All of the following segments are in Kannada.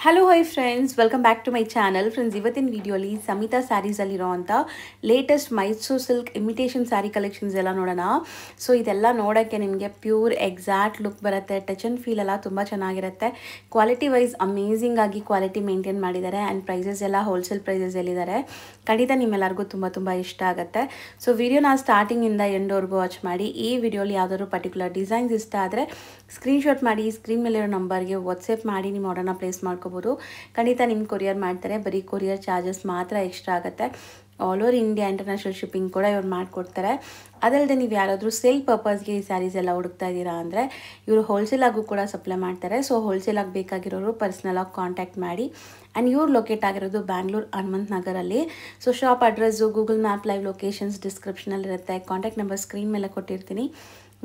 Hello hi friends, welcome back to my channel. Friends, ಇವತ್ತಿನ ವಿಡಿಯೋಲಿ ಸಮಿತಾ ಸ್ಯಾರೀಸಲ್ಲಿರೋ ಅಂಥ latest Mysuru silk imitation saree collections ಎಲ್ಲ ನೋಡೋಣ. ಸೊ ಇದೆಲ್ಲ ನೋಡೋಕ್ಕೆ ನಿಮಗೆ ಪ್ಯೂರ್ ಎಕ್ಸಾಕ್ಟ್ ಲುಕ್ ಬರುತ್ತೆ. ಟಚ್ ಆ್ಯಂಡ್ ಫೀಲ್ ಎಲ್ಲ ತುಂಬ ಚೆನ್ನಾಗಿರುತ್ತೆ. ಕ್ವಾಲಿಟಿ ವೈಸ್ ಅಮೇಝಿಂಗ್ ಆಗಿ ಕ್ವಾಲಿಟಿ ಮೇಂಟೈನ್ ಮಾಡಿದ್ದಾರೆ. ಆ್ಯಂಡ್ ಪ್ರೈಸಸ್ ಎಲ್ಲ ಹೋಲ್ಸೇಲ್ ಪ್ರೈಸಸ್ ಎಲ್ಲಿದ್ದಾರೆ. ಖಂಡಿತ ನಿಮ್ಮೆಲ್ಲರಿಗೂ ತುಂಬ ಇಷ್ಟ ಆಗುತ್ತೆ. ಸೊ ವಿಡಿಯೋನ ಸ್ಟಾರ್ಟಿಂಗಿಂದ ಎಂಡ್ವರೆಗೂ ವಾಚ್ ಮಾಡಿ. ಈ ವಿಡಿಯೋಲಿ ಯಾವುದಾದ್ರು ಪರ್ಟಿಕ್ಯುಲರ್ ಡಿಸೈನ್ಸ್ ಇಷ್ಟ ಆದರೆ ಸ್ಕ್ರೀನ್ಶಾಟ್ ಮಾಡಿ ಸ್ಕ್ರೀನ್ ಮೇಲಿರೋ ನಂಬರ್ಗೆ ವಾಟ್ಸಪ್ ಮಾಡಿ ನಿಮ್ಮ ಆರ್ಡರ್ನ ಪ್ಲೇಸ್ ಮಾಡ್ಕೋಬೋದು. ಖಂಡಿತ ನಿಮ್ಮ ಕೊರಿಯರ್ ಮಾಡ್ತಾರೆ. ಬರೀ ಕೊರಿಯರ್ ಚಾರ್ಜಸ್ ಮಾತ್ರ ಎಕ್ಸ್ಟ್ರಾ ಆಗುತ್ತೆ. All over India international shipping ಕೂಡ ಇವ್ರು ಮಾಡಿಕೊಡ್ತಾರೆ. ಅದಲ್ಲದೆ ನೀವು ಯಾರಾದರೂ ಸೇಲ್ ಪರ್ಪಸ್ಗೆ ಈ ಸ್ಯಾರೀಸ್ ಎಲ್ಲ ಹುಡುಕ್ತಾ ಇದ್ದೀರಾ ಅಂದರೆ ಇವರು ಹೋಲ್ಸೇಲಾಗೂ ಕೂಡ ಸಪ್ಲೈ ಮಾಡ್ತಾರೆ. ಸೊ ಹೋಲ್ಸೇಲಾಗಿ ಬೇಕಾಗಿರೋರು ಪರ್ಸ್ನಲಾಗಿ ಕಾಂಟ್ಯಾಕ್ಟ್ ಮಾಡಿ. ಆ್ಯಂಡ್ ಇವ್ರು ಲೊಕೇಟ್ ಆಗಿರೋದು ಬ್ಯಾಂಗ್ಳೂರು ಹನುಮಂತ ನಗರಲ್ಲಿ. So shop address Google map live locations ಡಿಸ್ಕ್ರಿಪ್ಷನಲ್ಲಿರುತ್ತೆ. ಕಾಂಟ್ಯಾಕ್ಟ್ ನಂಬರ್ ಸ್ಕ್ರೀನ್ ಮೇಲೆ ಕೊಟ್ಟಿರ್ತೀನಿ.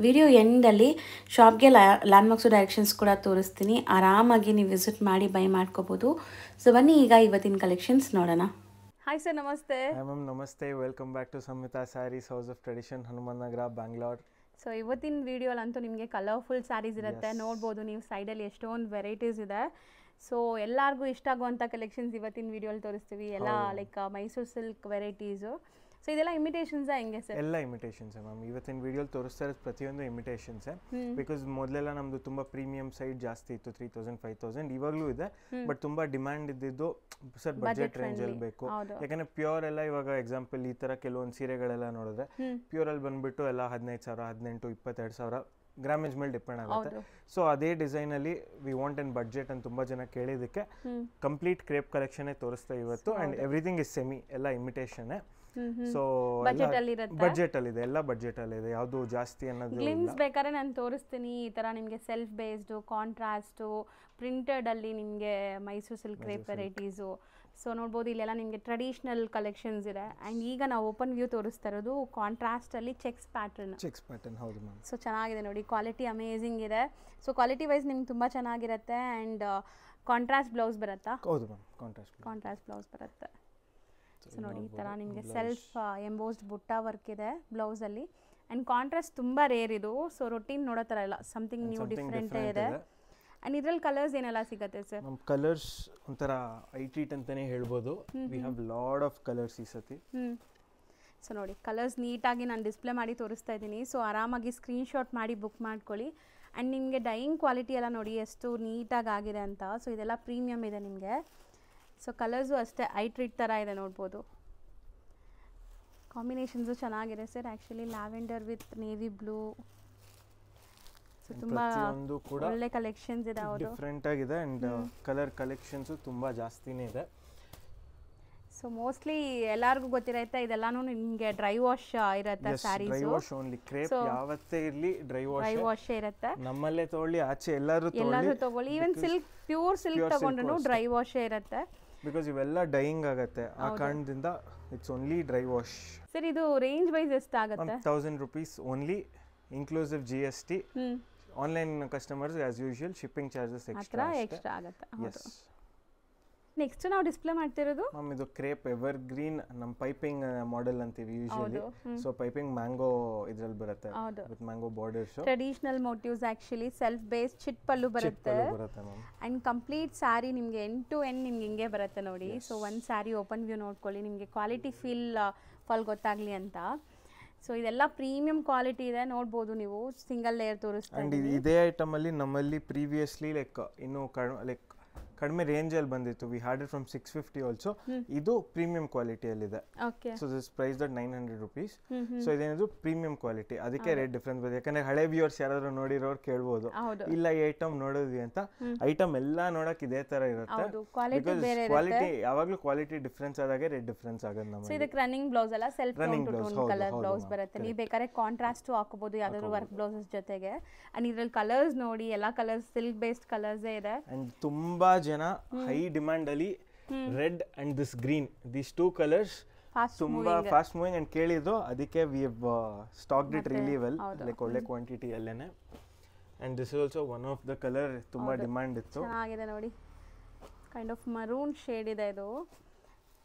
ವಿಡಿಯೋ ಎಂಡಲ್ಲಿ ಶಾಪ್ಗೆ ಲ್ಯಾಂಡ್ಮಾರ್ಕ್ಸು ಡೈರೆಕ್ಷನ್ಸ್ ಕೂಡ ತೋರಿಸ್ತೀನಿ. ಆರಾಮಾಗಿ ನೀವು ವಿಸಿಟ್ ಮಾಡಿ ಬೈ ಮಾಡ್ಕೋಬೋದು. ಸೊ ಬನ್ನಿ ಈಗ ಇವತ್ತಿನ ಕಲೆಕ್ಷನ್ಸ್ ನೋಡೋಣ. ಹಾಯ್ ಸರ್, ನಮಸ್ತೆ. ಹಾಯ್ ಮ್ಯಾಮ್, ನಮಸ್ತೆ. Welcome back to Samita sarees house of tradition, Hanumantha Nagara, Bangalore. So ಇವತ್ತಿನ ವಿಡಿಯೋಲಂತೂ ನಿಮಗೆ ಕಲರ್ಫುಲ್ ಸ್ಯಾರೀಸ್ ಇರುತ್ತೆ. ನೋಡ್ಬೋದು ನೀವು ಸೈಡಲ್ಲಿ ಎಷ್ಟೊಂದು ವೆರೈಟೀಸ್ ಇದೆ. ಸೊ ಎಲ್ಲರಿಗೂ ಇಷ್ಟ ಆಗುವಂಥ ಕಲೆಕ್ಷನ್ಸ್ ಇವತ್ತಿನ ವಿಡಿಯೋಲಿ ತೋರಿಸ್ತೀವಿ. ಎಲ್ಲ like Mysuru silk varieties. So ಇದೆಲ್ಲ ಇಮಿಟೇಷನ್ಸ್ ಹೆಂಗೆ ಸರ್? ಎಲ್ಲ ಇಮಿಟೇಷನ್ಸ್ ಮ್ಯಾಮ್. ಇವತ್ತಿನ ವಿಡಿಯೋಲಿ ತೋರಿಸ್ತಾ ಇರೋದು ಪ್ರತಿಯೊಂದು ಇಮಿಟೇಷನ್ಸ್. ಬಿಕಾಸ್ ಮೊದಲೆಲ್ಲ ನಮ್ದು ತುಂಬಾ ಪ್ರೀಮಿಯಂ ಸೈಡ್ ಜಾಸ್ತಿ ಇತ್ತು, 3000 5000. ಇವಾಗಲೂ ಇದೆ, ಬಟ್ ತುಂಬಾ ಡಿಮ್ಯಾಂಡ್ ಇದ್ದಿದ್ದು ಸರ್ ಬಜೆಟ್ ರೇಂಜ್ ಅಲ್ಲಿ ಬೇಕು. ಯಾಕಂದ್ರೆ ಪ್ಯೂರ್ ಎಲ್ಲ ಇವಾಗ ಎಕ್ಸಾಂಪಲ್ ಈ ತರ ಕೆಲವೊಂದು ಸೀರೆಗಳೆಲ್ಲ ನೋಡಿದ್ರೆ ಪ್ಯೂರ್ ಅಲ್ಲಿ ಬಂದ್ಬಿಟ್ಟು ಎಲ್ಲ 15,000 18 22,000 ಗ್ರಾಮೇಜ್ ಮೇಲೆ ಡಿಪೆಂಡ್ ಆಗುತ್ತೆ. ಸೊ ಅದೇ ಡಿಸೈನ್ ಅಲ್ಲಿ ವಿ ವಾಂಟ್ ಅಂಡ್ ಬಡ್ಜೆಟ್ ಅಂತ ತುಂಬಾ ಜನ ಕೇಳಿದಕ್ಕೆ ಕಂಪ್ಲೀಟ್ ಕ್ರೇಪ್ ಕಲೆಕ್ಷನ್ ತೋರಿಸ್ತಾ ಇವತ್ತು. ಅಂಡ್ ಎವ್ರಿಥಿಂಗ್ ಇಸ್ ಸೆಮಿ, ಎಲ್ಲ ಇಮಿಟೇಷನ್. ಸೊ ಬಜೆಟ್ ಅಲ್ಲಿ ಇದೆ, ಎಲ್ಲ ಬಜೆಟ್ ಅಲ್ಲಿ ಇದೆ, ಯಾವುದು ಜಾಸ್ತಿ ಅನ್ನೋದು ಗ್ಲಿಮ್ಸ್ ಬೇಕಾದ್ರೆ ನಾನು ತೋರಿಸ್ತೀನಿ. ಈ ತರ ನಿಮಗೆ ಸೆಲ್ಫ್ ಬೇಸ್ಡು, ಕಾಂಟ್ರಾಸ್ಟು, ಪ್ರಿಂಟೆಡ್ ಅಲ್ಲಿ ನಿಮಗೆ Mysuru silk crepe varieties. So ನೋಡ್ಬೋದು ಇಲ್ಲೆಲ್ಲ ನಿಮಗೆ ಟ್ರೆಡಿಷನಲ್ ಕಲೆಕ್ಷನ್ಸ್ ಇದೆ. ಆ್ಯಂಡ್ ಈಗ ನಾವು ಓಪನ್ ವ್ಯೂ ತೋರಿಸ್ತಾ ಇರೋದು ಕಾಂಟ್ರಾಸ್ಟಲ್ಲಿ ಚೆಕ್ಸ್ ಪ್ಯಾಟರ್ನ್. ಹೌದು ಮ್ಯಾಮ್. ಸೊ ಚೆನ್ನಾಗಿದೆ ನೋಡಿ, ಕ್ವಾಲಿಟಿ ಅಮೇಝಿಂಗ್ ಇದೆ. ಸೊ ಕ್ವಾಲಿಟಿ ವೈಸ್ ನಿಮ್ಗೆ ತುಂಬ ಚೆನ್ನಾಗಿರುತ್ತೆ. ಆ್ಯಂಡ್ ಕಾಂಟ್ರಾಸ್ಟ್ ಬ್ಲೌಸ್ ಬರುತ್ತಾ? ಹೌದು ಮ್ಯಾಮ್, ಕಾಂಟ್ರಾಸ್ಟ್ ಬ್ಲೌಸ್ ಬರುತ್ತೆ. ಸೊ ನೋಡಿ ಈ ಥರ ನಿಮಗೆ ಸೆಲ್ಫ್ ಎಂಬೋಸ್ಡ್ ಬುಟ್ಟ ವರ್ಕ್ ಇದೆ ಬ್ಲೌಸಲ್ಲಿ. ಆ್ಯಂಡ್ ಕಾಂಟ್ರಾಸ್ಟ್ ತುಂಬ ರೇರ್ ಇದು. ಸೊ ರೊಟೀನ್ ನೋಡೋ ಥರ ಇಲ್ಲ, ಸಮಥಿಂಗ್ ನ್ಯೂ ಡಿಫ್ರೆಂಟೇ ಇದೆ. ಆ್ಯಂಡ್ ಇದ್ರಲ್ಲಿ ಕಲರ್ಸ್ ಏನೆಲ್ಲ ಸಿಗುತ್ತೆ ಸರ್? ನಮ್ಮ ಕಲರ್ಸ್ ಒಂಥರ ಐಟೀಟ್ ಅಂತಲೇ ಹೇಳ್ಬೋದು. We have lot of colours ಈ ಸತಿ. ಸೊ ನೋಡಿ ಕಲರ್ಸ್ ನೀಟಾಗಿ ನಾನು ಡಿಸ್ಪ್ಲೇ ಮಾಡಿ ತೋರಿಸ್ತಾ ಇದ್ದೀನಿ. ಸೊ ಆರಾಮಾಗಿ ಸ್ಕ್ರೀನ್ಶಾಟ್ ಮಾಡಿ ಬುಕ್ ಮಾಡ್ಕೊಳ್ಳಿ. ಆ್ಯಂಡ್ ನಿಮಗೆ ಡೈಯಿಂಗ್ ಕ್ವಾಲಿಟಿ ಎಲ್ಲ ನೋಡಿ ಎಷ್ಟು ನೀಟಾಗಿ ಆಗಿದೆ ಅಂತ. ಸೊ ಇದೆಲ್ಲ ಪ್ರೀಮಿಯಮ್ ಇದೆ ನಿಮಗೆ. ಸೊ ಕಲರ್ಸು ಅಷ್ಟೇ ಐ ಟ್ರೀಟ್ ಥರ ಇದೆ, ನೋಡ್ಬೋದು. ಕಾಂಬಿನೇಷನ್ಸು ಚೆನ್ನಾಗಿದೆ sir. Actually lavender with navy blue. So ತುಂಬ ಒಳ್ಳೆ ಕಲೆಕ್ಷನ್ಸ್ ಇದೆ, ಹೌದು, ಡಿಫ್ರೆಂಟ್ ಆಗಿದೆ. ಆ್ಯಂಡ್ ಕಲರ್ ಕಲೆಕ್ಷನ್ಸು ತುಂಬ ಜಾಸ್ತಿನೇ ಇದೆ. ಸೊ ಮೋಸ್ಟ್ಲಿ ಎಲ್ಲರಿಗೂ ಗೊತ್ತಿರುತ್ತೆ ಇದೆಲ್ಲಾನು ನಿಮಗೆ ಡ್ರೈ ವಾಶ್ ಇರುತ್ತೆ saris. Dry wash only. Crepe ಯಾವತ್ತೇ ಇರಲಿ ಡ್ರೈ ವಾಶ್ ಇರುತ್ತೆ. ನಮ್ಮಲ್ಲೇ ತಗೊಳ್ಳಿ, ಆಚೆ ಎಲ್ಲರೂ ತಗೊಳ್ಳಿ. ಈವನ್ ಸಿಲ್ಕ್, ಪ್ಯೂರ್ ಸಿಲ್ಕ್ ತಗೊಂಡ್ರು ಡ್ರೈ ವಾಶ್ ಇರುತ್ತೆ. ಬಿಕಾಸ್ ಇವೆಲ್ಲ ಡೈಯಿಂಗ್ ಆಗುತ್ತೆ, ಆ ಕಾರಣದಿಂದ it's only dry wash. Sir ಇದು ರೇಂಜ್ ವೈಸ್ ಎಷ್ಟಾಗುತ್ತೆ? 1000 rupees only, inclusive GST. Online customers as usual shipping charges extra ಆಗುತ್ತೆ. ನೆಕ್ಸ್ಟ್ ನಾವು ಡಿಸ್ಪ್ಲೇ ಮಾಡ್ತಿರೋದು ಮ್ಯಾಮ್ ಇದು ಕ್ರೇಪ್ ಎವರ್ ಗ್ರೀನ್. ನಮ್ಮ ಪೈಪಿಂಗ್ ಮಾಡೆಲ್ ಅಂತೀವಿ ಯೂಶುವಲಿ. ಸೊ ಪೈಪಿಂಗ್ ಮ್ಯಾಂಗೋ ಇದ್ರಲ್ಲಿ ಬರುತ್ತೆ with mango borders. Traditional motifs actually self base ಚಿಟ್ ಪಲ್ಲು ಬರುತ್ತೆ. ಅಂಡ್ ಕಂಪ್ಲೀಟ್ ಸ್ಯಾರಿ ನಿಮಗೆ ಎಂಡ್ ಟು ಎಂಡ್ ನಿಮ್ಗೆ ಹಿಂಗೆ ಬರುತ್ತೆ ನೋಡಿ. ಸೊ ಒಂದು ಸ್ಯಾರಿ ಓಪನ್ ವ್ಯೂ ನೋಡ್ಕೊಳ್ಳಿ, ನಿಮಗೆ ಕ್ವಾಲಿಟಿ ಫಲ್ ಗೊತ್ತಾಗ್ಲಿ ಅಂತ. ಸೊ ಇದೆಲ್ಲ ಪ್ರೀಮಿಯಂ ಕ್ವಾಲಿಟಿ ಇದೆ, ನೋಡ್ಬೋದು ನೀವು. ಸಿಂಗಲ್ ಲೇಯರ್ ತೋರಿಸ್ತಾ ಇದ್ದೀನಿ. ಇದೇ ಐಟಮ್ ಅಲ್ಲಿ ನಮ್ಮಲ್ಲಿ ಪ್ರೀವಿಯಸ್ಲಿ ಇನ್ನು ಕಡಿಮೆ ರೇಂಜ್ ಅಲ್ಲಿ ಬಂದಿತ್ತು. We had it from 650 also. ಇದು ಪ್ರೀಮಿಯಂ ಕ್ವಾಲಿಟಿಯಲ್ಲಿದೆ. So this price that 900 rupees. So ಇದೇನಿದ್ರು ಪ್ರೀಮಿಯಂ ಕ್ವಾಲಿಟಿ, ಅದಕ್ಕೆ ರೇಟ್ ಡಿಫ್ರೆನ್ಸ್ ಬರುತ್ತೆ. ಯಾಕಂದ್ರೆ ಹಳೆ ವ್ಯೂವರ್ಸ್ ಯಾರಾದ್ರೂ ನೋಡಿರೋರು ಕೇಳ್ಬೋದು, ಇಲ್ಲ ಈ ಐಟಮ್ ನೋಡಿದ್ವಿ ಅಂತ. ಐಟಮ್ ಎಲ್ಲ ನೋಡಕ್ ಇದೇ ತರ ಇರುತ್ತೆ. ಕ್ವಾಲಿಟಿ ಯಾವಾಗ್ಲೂ ಕ್ವಾಲಿಟಿ ಡಿಫ್ರೆನ್ಸ್ ಆದಾಗೆ ರೇಟ್ ಡಿಫ್ರೆನ್ಸ್ ಆಗೋದು ನಮಗೆ. ಸೊ ಇದಕ್ಕೆ ರನ್ನಿಂಗ್ ಬ್ಲೌಸ್ ಅಲ್ಲ, ಸೆಲ್ಫ್ ಕಲರ್ ಬ್ಲೌಸ್ ಬರುತ್ತೆ. ನೀವು ಬೇಕಾದ್ರೆ ಕಾಂಟ್ರಾಸ್ಟ್ ಹಾಕೋಬಹುದು ಯಾವ್ದಾದ್ರು ವರ್ಕ್ ಬ್ಲೌಸಸ್ ಜೊತೆಗೆ. ಅಂಡ್ ಇದ್ರಲ್ಲಿ ಕಲರ್ಸ್ ನೋಡಿ, ಎಲ್ಲಾ ಕಲರ್ಸ್ ಸಿಲ್ಕ್ ಬೇಸ್ಡ್ ಕಲರ್ಸ್ ಇದೆ. ಅಂಡ್ ತುಂಬಾ ಜನ ಹೈ ಡಿಮ್ಯಾಂಡ್ ಅಲ್ಲಿ red and this green, these two colours ತುಂಬಾ ಫಾಸ್ಟ್ ಮೂವಿಂಗ್ ಅಂಡ್ ಕೇಳಿದ್ರು. ಅದಕ್ಕೆ we have stocked it really well, like ಒಳ್ಳೆ ಕ್ವಾಂಟಿಟಿ ಅಲ್ಲೇನೆ. And this is also one of the colour ತುಂಬಾ ಡಿಮ್ಯಾಂಡ್ ಇತ್ತು. ಚೆನ್ನಾಗಿದೆ ನೋಡಿ, ಕೈಂಡ್ ಆಫ್ ಮರೂನ್ ಶೇಡ್ ಇದೆ ಇದು.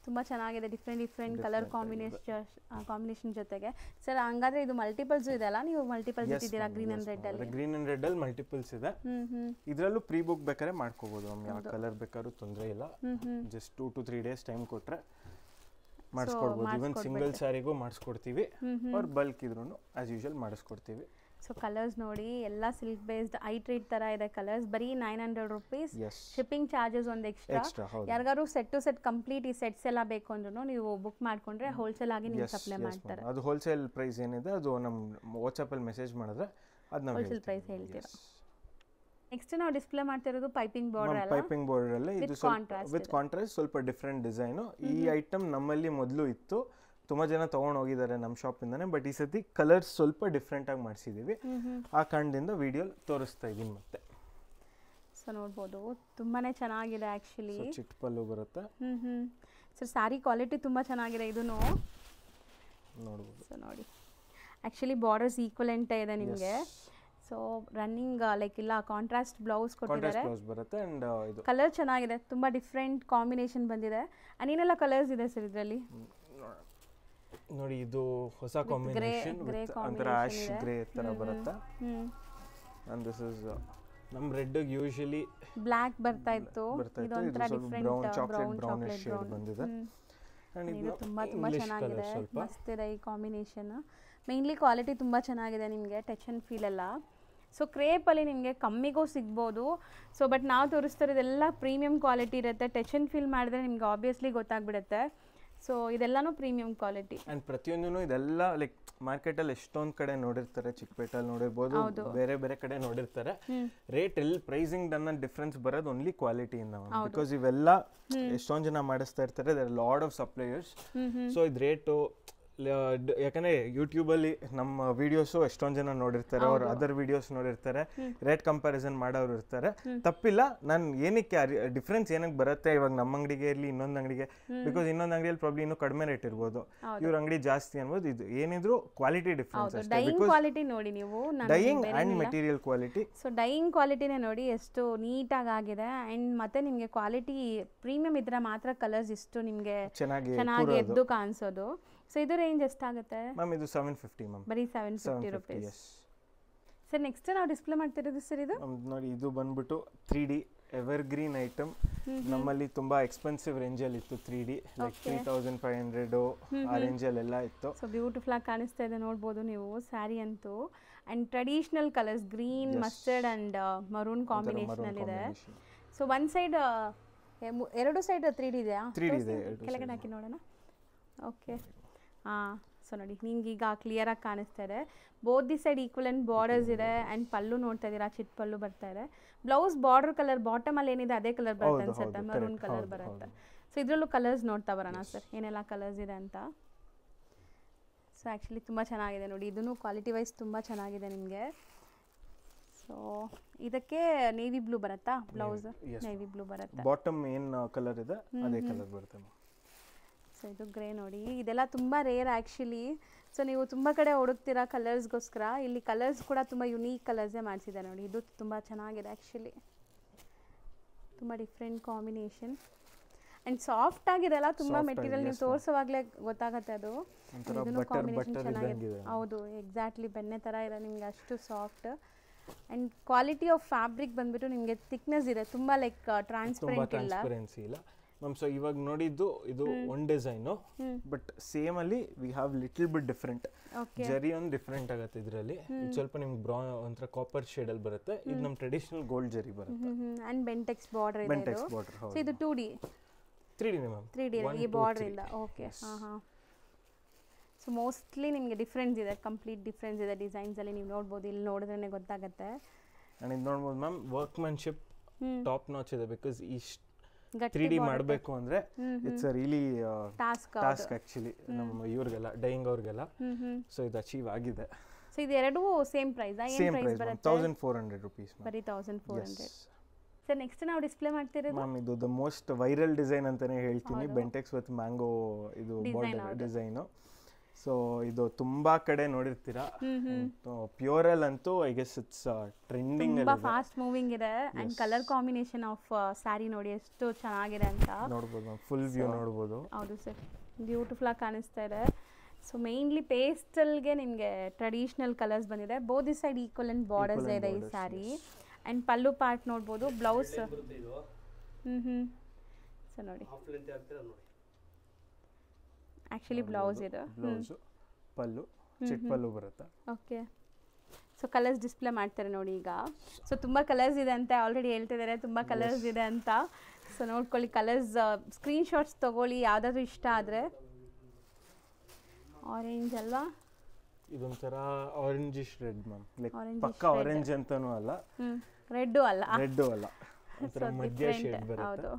ತುಂಬ ಚೆನ್ನಾಗಿದೆ, ಡಿಫ್ರೆಂಟ್ ಕಲರ್ ಕಾಂಬಿನೇಷನ್ ಜೊತೆಗೆ. ಸರ್ ಹಂಗಾದ್ರೆ ಇದು ಮಲ್ಟಿಪಲ್ಸ್ ಇದೆ ಅಲ್ಲ, ನೀವು ಮಲ್ಟಿಪಲ್ಸ್ ಇಟ್ಟಿದ್ದೀರಾ ಗ್ರೀನ್ ಅಂಡ್ ರೆಡ್ ಅಲ್ಲಿ? ಗ್ರೀನ್ ಅಂಡ್ ರೆಡ್ ಅಲ್ಲಿ ಮಲ್ಟಿಪಲ್ಸ್ ಇದೆ. ಇದರಲ್ಲೂ ಪ್ರೀ ಬುಕ್ ಬೇಕಾದ್ರೆ ಮಾಡ್ಕೋಬಹುದು ಮ್ಯಾಮ್, ಯಾವ ಕಲರ್ ಬೇಕಾದ್ರೂ ತೊಂದರೆ ಇಲ್ಲ. ಜಸ್ಟ್ 2 to 3 days ಟೈಮ್ ಕೊಟ್ರೆ ಮಾಡಿಸ್ಕೊಡ್ಬೋದು. ಇವನ್ ಸಿಂಗಲ್ ಸ್ಯಾರಿಗೂ ಮಾಡಿಸ್ಕೊಡ್ತೀವಿ, ಅವ್ರ ಬಲ್ಕ್ ಇದ್ರೂ ಆಸ್ ಯೂಶುವಲ್ ಮಾಡಿಸ್ಕೊಡ್ತೀವಿ. ಸೊ ಕಲರ್ಸ್ ನೋಡಿ ಎಲ್ಲ ಸಿಲ್ಕ್ ಬೇಸ್ಡ್ ಐ ಟ್ರೀಟ್ ತರ ಇದೆ ಕಲರ್ಸ್. ಬರೀ 900 rupees. ಶಿಪ್ಪಿಂಗ್ ಚಾರ್ಜಸ್ ಒಂದು ಎಕ್ಸ್ಟ್ರಾ. ಯಾರಿಗಾರು ಸೆಟ್ ಟು ಸೆಟ್ ಕಂಪ್ಲೀಟ್ ಈ ಸೆಟ್ಸ್ ಎಲ್ಲ ಬೇಕು ಅಂದ್ರೂ ನೀವು ಬುಕ್ ಮಾಡ್ಕೊಂಡ್ರೆ ಹೋಲ್ಸೇಲ್ ಆಗಿ ನೀವು ಸಪ್ಲೈ ಮಾಡ್ತಾರೆ. ಅದು ಹೋಲ್ಸೇಲ್ ಪ್ರೈಸ್ ಏನಿದೆ ಅದು ನಮ್ಮ ವಾಟ್ಸ್ಆಪ್ ಅಲ್ಲಿ ಮೆಸೇಜ್ ಮಾಡಿದ್ರೆ ಅದು ನಾವು ಹೋಲ್ಸೇಲ್ ಪ್ರೈಸ್ ಹೇಳ್ತೀರಾ. ನೆಕ್ಸ್ಟ್ ನಾವು ಡಿಸ್ಪ್ಲೇ ಮಾಡ್ತಿರೋದು ಪೈಪಿಂಗ್ ಬಾರ್ಡರ್ ಅಲ್ಲ, ಪೈಪಿಂಗ್ ಬಾರ್ಡರ್ ಅಲ್ಲಿ ಇದು ವಿತ್ ಕಾಂಟ್ರಾಸ್ಟ್ ಸ್ವಲ್ಪ ಡಿಫರೆಂಟ್ ಡಿಸೈನ್. ಈ ಐಟಮ್ ನಮ್ಮಲ್ಲಿ ಮೊದಲು ಇತ್ತು, ತುಂಬಾ ಜನ ತಗೊಂಡು ಹೋಗಿದ್ದಾರೆ ನಮ್ಮ ಶಾಪ್ ಇಂದಾನೆ. ಬಟ್ ಈ ಸತಿ ಕಲರ್ಸ್ ಸ್ವಲ್ಪ ಡಿಫ್ರೆಂಟ್ ಆಗಿ ಮಾಡಿಸಿದೀವಿ, ಆ ಕಾರಣದಿಂದ ವಿಡಿಯೋ ತೋರಿಸ್ತಾ ಇದೀನಿ. ಮತ್ತೆ ಸೊ ನೋಡ್ಬೋದು ತುಂಬಾನೇ ಚೆನ್ನಾಗಿದೆ ಆಕ್ಚುಲಿ. ಚಿಕ್ಕ ಪಲ್ಲು ಬರುತ್ತೆ. ಸರ್ ಸ್ಯಾರಿ ಕ್ವಾಲಿಟಿ ತುಂಬಾ ಚೆನ್ನಾಗಿದೆ. ಇದನ್ನು ನೋಡ್ಬೋದು. ಸೊ ನೋಡಿ ಆಕ್ಚುಲಿ ಬಾರ್ಡರ್ಸ್ ಈಕ್ವಲೆಂಟ್ ಇದೆ ನಿಮಗೆ. ಸೊ ರನ್ನಿಂಗ್ ಲೈಕ್ ಇಲ್ಲ ಕಾಂಟ್ರಾಸ್ಟ್ ಬ್ಲೌಸ್ ಕೊಟ್ಟಿದ್ದಾರೆ, ಬರುತ್ತೆ. ಅಂಡ್ ಇದು ಕಲರ್ ಚೆನ್ನಾಗಿದೆ, ತುಂಬಾ ಡಿಫ್ರೆಂಟ್ ಕಾಂಬಿನೇಷನ್ ಬಂದಿದೆ. ಏನೆಲ್ಲ ಕಲರ್ಸ್ ಇದೆ ಸರ್ ಇದರಲ್ಲಿ ನೋಡಿ? ಇದು ಹೊಸ ಕಾಂಬಿನೇಷನ್, ಒಂಥರ ಆಶ್ ಗ್ರೇ ತರ ಬರುತ್ತೆ. ಅಂಡ್ ದಿಸ್ ಇಸ್ ನಮ್ಮ ರೆಡ್ ಯೂಶುವಲಿ ಬ್ಲಾಕ್ ಬರ್ತಾ ಇತ್ತು, ಇದು ಒಂಥರ ಡಿಫರೆಂಟ್ ಬ್ರೌನ್ ಚಾಕ್ಲೇಟ್ ಶೇಡ್ ಬಂದಿದೆ. ಇದು ತುಂಬಾ ಚೆನ್ನಾಗಿದೆ, ಮಸ್ತ್ ಇದೆ ಈ ಕಾಂಬಿನೇಷನ್. ಮೇನ್ಲಿ ಕ್ವಾಲಿಟಿ ತುಂಬಾ ಚೆನ್ನಾಗಿದೆ, ನಿಮಗೆ ಟಚ್ ಅಂಡ್ ಫೀಲ್ ಎಲ್ಲ. ಸೊ ಕ್ರೇಪಲ್ಲಿ ನಿಮಗೆ ಕಮ್ಮಿಗೂ ಸಿಗ್ಬೋದು. ಸೊ ಬಟ್ ನಾವು ತೋರಿಸ್ತಿರೋದೆಲ್ಲ ಪ್ರೀಮಿಯಂ ಕ್ವಾಲಿಟಿ ಇರುತ್ತೆ. ಟಚ್ ಅಂಡ್ ಫೀಲ್ ಮಾಡಿದ್ರೆ ನಿಮ್ಗೆ ಆಬ್ವಿಯಸ್ಲಿ ಗೊತ್ತಾಗ್ಬಿಡುತ್ತೆ. ಸೊ ಇದೆಲ್ಲಾನು ಪ್ರೀಮಿಯಂ ಕ್ವಾಲಿಟಿ. ಅಂಡ್ ಪ್ರತಿಯೊಂದೂ ಇದೆಲ್ಲ ಲೈಕ್ ಮಾರ್ಕೆಟಲ್ಲಿ ಎಷ್ಟೊಂದು ಕಡೆ ನೋಡಿರ್ತಾರೆ, ಚಿಕ್ಕಪೇಟಲ್ಲಿ ನೋಡಿರ್ಬೋದು, ಬೇರೆ ಬೇರೆ ಕಡೆ ನೋಡಿರ್ತಾರೆ. ರೇಟ್ ಎಲ್ಲಿ ಪ್ರೈಸಿಂಗ್ ಅನ್ನೋ ಡಿಫ್ರೆನ್ಸ್ ಬರೋದು ಓನ್ಲಿ ಕ್ವಾಲಿಟಿಯಿಂದ. ಬಿಕಾಸ್ ಇವೆಲ್ಲ ಎಷ್ಟೊಂದು ಜನ ಮಾಡಿಸ್ತಾ ಇರ್ತಾರೆ, there lot of suppliers. So ಇದು ರೇಟು ಯಾಕಂದ್ರೆ ಯೂಟ್ಯೂಬಲ್ಲಿ ನಮ್ಮ ವಿಡಿಯೋಸು ಎಷ್ಟೊಂದು ಜನ ನೋಡಿರ್ತಾರೆ, ಅವ್ರ ಅದರ್ ವಿಡಿಯೋಸ್ ನೋಡಿರ್ತಾರೆ, ರೇಟ್ ಕಂಪ್ಯಾರಿಸನ್ ಮಾಡೋರು ಇರ್ತಾರೆ. ತಪ್ಪಿಲ್ಲ, ನಾನು ಏನಕ್ಕೆ ಡಿಫ್ರೆನ್ಸ್ ಏನಕ್ಕೆ ಬರುತ್ತೆ ಇವಾಗ ನಮ್ಮ ಅಂಗಡಿಗೆ ಇರಲಿ ಇನ್ನೊಂದು ಅಂಗಡಿಗೆ, ಬಿಕಾಸ್ ಇನ್ನೊಂದು ಅಂಗಡಿಯಲ್ಲಿ ಪ್ರಾಬ್ಲಿ ಇನ್ನೂ ಕಡಿಮೆ ರೇಟ್ ಇರ್ಬೋದು, ಇವ್ರ ಅಂಗಡಿ ಜಾಸ್ತಿ ಅನ್ಬೋದು. ಇದು ಏನಿದ್ರು ಕ್ವಾಲಿಟಿ ಡಿಫ್ರೆನ್ಸ್ ಅಷ್ಟೇ. ಡೈಯಿಂಗ್ ಕ್ವಾಲಿಟಿ ನೋಡಿ ನೀವು, dyeing and material quality. So dyeing ಕ್ವಾಲಿಟಿನೇ ನೋಡಿ ಎಷ್ಟು ನೀಟಾಗಿ ಆಗಿದೆ. ಅಂಡ್ ಮತ್ತೆ ನಿಮಗೆ ಕ್ವಾಲಿಟಿ ಪ್ರೀಮಿಯಂ ಇದ್ರೆ ಮಾತ್ರ ಕಲರ್ಸ್ ಇಷ್ಟು ನಿಮಗೆ ಚೆನ್ನಾಗಿ ಎದ್ದು ಕಾಣಿಸೋದು. ಸೊ ಇದು ರೇಂಜ್ ಎಷ್ಟಾಗುತ್ತೆ ಮ್ಯಾಮ್? ಇದು 750 ಮ್ಯಾಮ್, ಬರೀ 750 rupees. ಸರ್ ನೆಕ್ಸ್ಟ್ ನಾವು ಡಿಸ್ಪ್ಲೇ ಮಾಡ್ತಿರೋದು ಸರ್ ಇದು ನೋಡಿ, ಇದು ಬಂದ್ಬಿಟ್ಟು 3D ಎವರ್ ಗ್ರೀನ್ ಐಟಮ್. ನಮ್ಮಲ್ಲಿ ತುಂಬಾ ಎಕ್ಸ್ಪೆನ್ಸಿವ್ ರೇಂಜಲ್ಲಿ ಇತ್ತು 3D, ಲೈಕ್ 3500 ಆ ರೇಂಜಲ್ಲೆಲ್ಲ ಇತ್ತು. ಸೊ ಬ್ಯೂಟಿಫುಲ್ ಆಗಿ ಕಾಣಿಸ್ತಾ ಇದೆ, ನೋಡ್ಬೋದು ನೀವು ಸ್ಯಾರಿ ಅಂತೂ. And traditional colours green, mustard and maroon combination ಇದೆ. ಸೊ ಒನ್ ಸೈಡ್, ಎರಡು ಸೈಡ್ 3D ಇದೆಯಾ? 3D ಇದೆ, ಕೆಳಗಡೆ ಹಾಕಿ ನೋಡೋಣ. ಓಕೆ, ಹಾಂ. ಸೊ ನೋಡಿ ನಿಮ್ಗೆ ಈಗ ಕ್ಲಿಯರಾಗಿ ಕಾಣಿಸ್ತಾ ಇದೆ. Both the side equivalent borders ಇದೆ. ಆ್ಯಂಡ್ ಪಲ್ಲು ನೋಡ್ತಾ ಇದ್ದೀರಾ, ಚಿಟ್ ಪಲ್ಲು ಬರ್ತಾ ಇದೆ. ಬ್ಲೌಸ್ ಬಾರ್ಡರ್ ಕಲರ್ ಬಾಟಮಲ್ಲಿ ಏನಿದೆ ಅದೇ ಕಲರ್ ಬರುತ್ತೆ ಅನ್ಸುತ್ತೆ, ಮರೂನ್ ಕಲರ್ ಬರುತ್ತೆ. ಸೊ ಇದರಲ್ಲೂ ಕಲರ್ಸ್ ನೋಡ್ತಾ ಬರೋಣ ಸರ್, ಏನೆಲ್ಲ ಕಲರ್ಸ್ ಇದೆ ಅಂತ. ಸೊ ಆ್ಯಕ್ಚುಲಿ ತುಂಬ ಚೆನ್ನಾಗಿದೆ ನೋಡಿ, ಇದೂ ಕ್ವಾಲಿಟಿ ವೈಸ್ ತುಂಬ ಚೆನ್ನಾಗಿದೆ ನಿಮಗೆ. ಸೊ ಇದಕ್ಕೆ ನೇವಿ ಬ್ಲೂ ಬರುತ್ತಾ ಬ್ಲೌಸ್? ನೇವಿ ಬ್ಲೂ ಬರುತ್ತೆ. ಬಾಟಮ್ ಏನು ಕಲರ್ ಇದೆ ಅದೇ ಕಲರ್ ಬರುತ್ತೆ. ಸೊ ಇದು ಗ್ರೇ ನೋಡಿ, ಇದೆಲ್ಲ ತುಂಬ ರೇರ್ ಆ್ಯಕ್ಚುಲಿ. ಸೊ ನೀವು ತುಂಬ ಕಡೆ ಹುಡುಕ್ತೀರಾ ಕಲರ್ಸ್ಗೋಸ್ಕರ, ಇಲ್ಲಿ ಕಲರ್ಸ್ ಕೂಡ ತುಂಬ ಯುನೀಕ್ ಕಲರ್ಸೇ ಮಾಡಿಸಿದ್ದಾರೆ ನೋಡಿ. ಇದು ತುಂಬ ಚೆನ್ನಾಗಿದೆ ಆ್ಯಕ್ಚುಲಿ, ತುಂಬ ಡಿಫ್ರೆಂಟ್ ಕಾಂಬಿನೇಷನ್. ಆ್ಯಂಡ್ ಸಾಫ್ಟ್ ಆಗಿದೆ ಅಲ್ಲ, ತುಂಬ ಮೆಟೀರಿಯಲ್ ನೀವು ತೋರಿಸುವಾಗಲೇ ಗೊತ್ತಾಗುತ್ತೆ ಅದು. ಇದನ್ನು ಕಾಂಬಿನೇಷನ್ ಚೆನ್ನಾಗಿದೆ. ಹೌದು, ಎಕ್ಸಾಕ್ಟ್ಲಿ ಬೆಣ್ಣೆ ಥರ ಇದೆ ನಿಮಗೆ, ಅಷ್ಟು soft. And quality of fabric ಬಂದ್ಬಿಟ್ಟು ನಿಮಗೆ ಥಿಕ್ನೆಸ್ ಇದೆ, ತುಂಬ ಲೈಕ್ ಟ್ರಾನ್ಸ್ಪರೆಂಟ್ ಇಲ್ಲ ಮ್ಯಾಮ್. ಸೊ ಇವಾಗ ನೋಡಿದ್ದು ಇದು ಒನ್ ಡಿಸೈನು, ಬಟ್ ಸೇಮ್ ಅಲ್ಲಿ we have little bit different. ಜರಿ ಒಂದು ಡಿಫ್ರೆಂಟ್ ಆಗುತ್ತೆ ಇದರಲ್ಲಿ, ಇದು ಸ್ವಲ್ಪ ನಿಮ್ಗೆ ಬ್ರೌನ್ ಒಂಥರ ಕಾಪರ್ ಶೇಡ್ ಅಲ್ಲಿ ಬರುತ್ತೆ. ಇದು ನಮ್ಮ ಟ್ರೆಡಿಷನಲ್ ಗೋಲ್ಡ್ ಜರಿ ಬರುತ್ತೆ. ಅಂಡ್ ಬೆಂಟೆಕ್ಸ್ ಬಾರ್ಡರ್ ಇದೆ. ಬೆಂಟೆಕ್ಸ್ ಬಾರ್ಡರ್. ಹೌದು. ಸೊ ಇದು 2D 3D ಮ್ಯಾಮ್. 3D ಈ ಬಾರ್ಡರ್ ಇಲ್ಲ. ಓಕೆ, ಹಾಂ. ಸೊ ಮೋಸ್ಟ್ಲಿ ನಿಮಗೆ ಡಿಫ್ರೆನ್ಸ್ ಇದೆ, ಕಂಪ್ಲೀಟ್ ಡಿಫ್ರೆನ್ಸ್ ಇದೆ ಡಿಸೈನ್ಸ್ ಅಲ್ಲಿ. ನೀವು ನೋಡ್ಬೋದು, ಇಲ್ಲಿ ನೋಡಿದ್ರೇ ಗೊತ್ತಾಗುತ್ತೆ. ಅಂಡ್ ಇದು ನೋಡ್ಬೋದು ಮ್ಯಾಮ್, ವರ್ಕ್ಮನ್ಶಿಪ್ ಟಾಪ್ ನಾಚ್ ಇದೆ. ಬಿಕಾಸ್ ಇಷ್ಟು 3D ಮಾಡಬೇಕು ಅಂದ್ರೆ it's a really task actually ನಮ್ಮ ಇವ್ರಿಗೆಲ್ಲ, ಡೈಯಿಂಗ್ ಅವ್ರಿಗೆಲ್ಲ. ಸೊ ಇದು ಅಚೀವ್ ಆಗಿದೆ. ಸೊ ಇದು ಎರಡು ಸೇಮ್ ಪ್ರೈಸ್? ಏನು ಪ್ರೈಸ್ ಬರುತ್ತೆ? 1400 rupees. ಬರೀ 1400. ಸರ್ ನೆಕ್ಸ್ಟ್ ನಾವು ಡಿಸ್ಪ್ಲೇ ಮಾಡ್ತಿರೋದು ಮ್ಯಾಮ್, ಇದು ದ ಮೋಸ್ಟ್ ವೈರಲ್ ಡಿಸೈನ್ ಅಂತಾನೆ ಹೇಳ್ತೀನಿ. ಬೆಂಟೆಕ್ಸ್ ವಿತ್ ಮ್ಯಾಂಗೋ ಇದು ಬಾರ್ಡರ್ ಡಿಸೈನು. ಸೊ ಇದು ತುಂಬಾ ಕಡೆ ನೋಡಿರ್ತೀರಾ. ಪ್ಯೂರಲ್ ಅಂತೂ ಐ ಗೆಸ್ ಇಟ್ಸ್ ಟ್ರೆಂಡಿಂಗ್ ತುಂಬಾ ಫಾಸ್ಟ್ ಮೂವಿಂಗ್ ಇದೆ and colour combination of sari ನೋಡಿ ಎಷ್ಟು ಚೆನ್ನಾಗಿದೆ ಅಂತ ನೋಡ್ಬೋದು. ಫುಲ್ ವ್ಯೂ ನೋಡ್ಬೋದು. ಹೌದು ಸರ್, ಬ್ಯೂಟಿಫುಲ್ ಆಗಿ ಕಾಣಿಸ್ತಾ ಇದೆ. ಸೊ ಮೇನ್ಲಿ ಪೇಸ್ಟಲ್ಗೆ ನಿಮಗೆ ಟ್ರೆಡಿಷನಲ್ ಕಲರ್ಸ್ ಬಂದಿದೆ. Both the side equivalent borders ಇದೆ ಈ ಸ್ಯಾರಿ. ಅಂಡ್ ಪಲ್ಲು ಪಾರ್ಟ್ ನೋಡ್ಬೋದು. ಬ್ಲೌಸ್ ಸೊ ನೋಡಿ ಆ್ಯಕ್ಚುಲಿ ಬ್ಲೌಸ್ ಇದು, ಪಲ್ಲು ಚಿಕ್ಕ ಪಲ್ಲು ಬರುತ್ತೆ. ಓಕೆ. ಸೊ ಕಲರ್ಸ್ ಡಿಸ್ಪ್ಲೇ ಮಾಡ್ತಾರೆ ನೋಡಿ ಈಗ. ಸೊ ತುಂಬ ಕಲರ್ಸ್ ಇದೆ ಅಂತ ಆಲ್ರೆಡಿ ಹೇಳ್ತಿದ್ದಾರೆ, ತುಂಬ ಕಲರ್ಸ್ ಇದೆ ಅಂತ. ಸೊ ನೋಡ್ಕೊಳ್ಳಿ, ಕಲರ್ಸ್ ಸ್ಕ್ರೀನ್ಶಾಟ್ಸ್ ತೊಗೊಳ್ಳಿ ಯಾವ್ದಾದ್ರು ಇಷ್ಟ ಆದರೆ. ಆರೆಂಜ್ ಅಲ್ವಾ? ಇದೊಂಥರ ಆರೆಂಜಿಶ್ ರೆಡ್ ಮ್ಯಾಮ್, ಲೈಕ್ ಪಕ್ಕ ಆರೆಂಜ್ ಅಂತಾನೂ ಅಲ್ಲ, ರೆಡ್ಡು ಅಲ್ಲ, ಒಂಥರ ಮಧ್ಯ ಶೇಡ್ ಬರುತ್ತೆ. ಹೌದು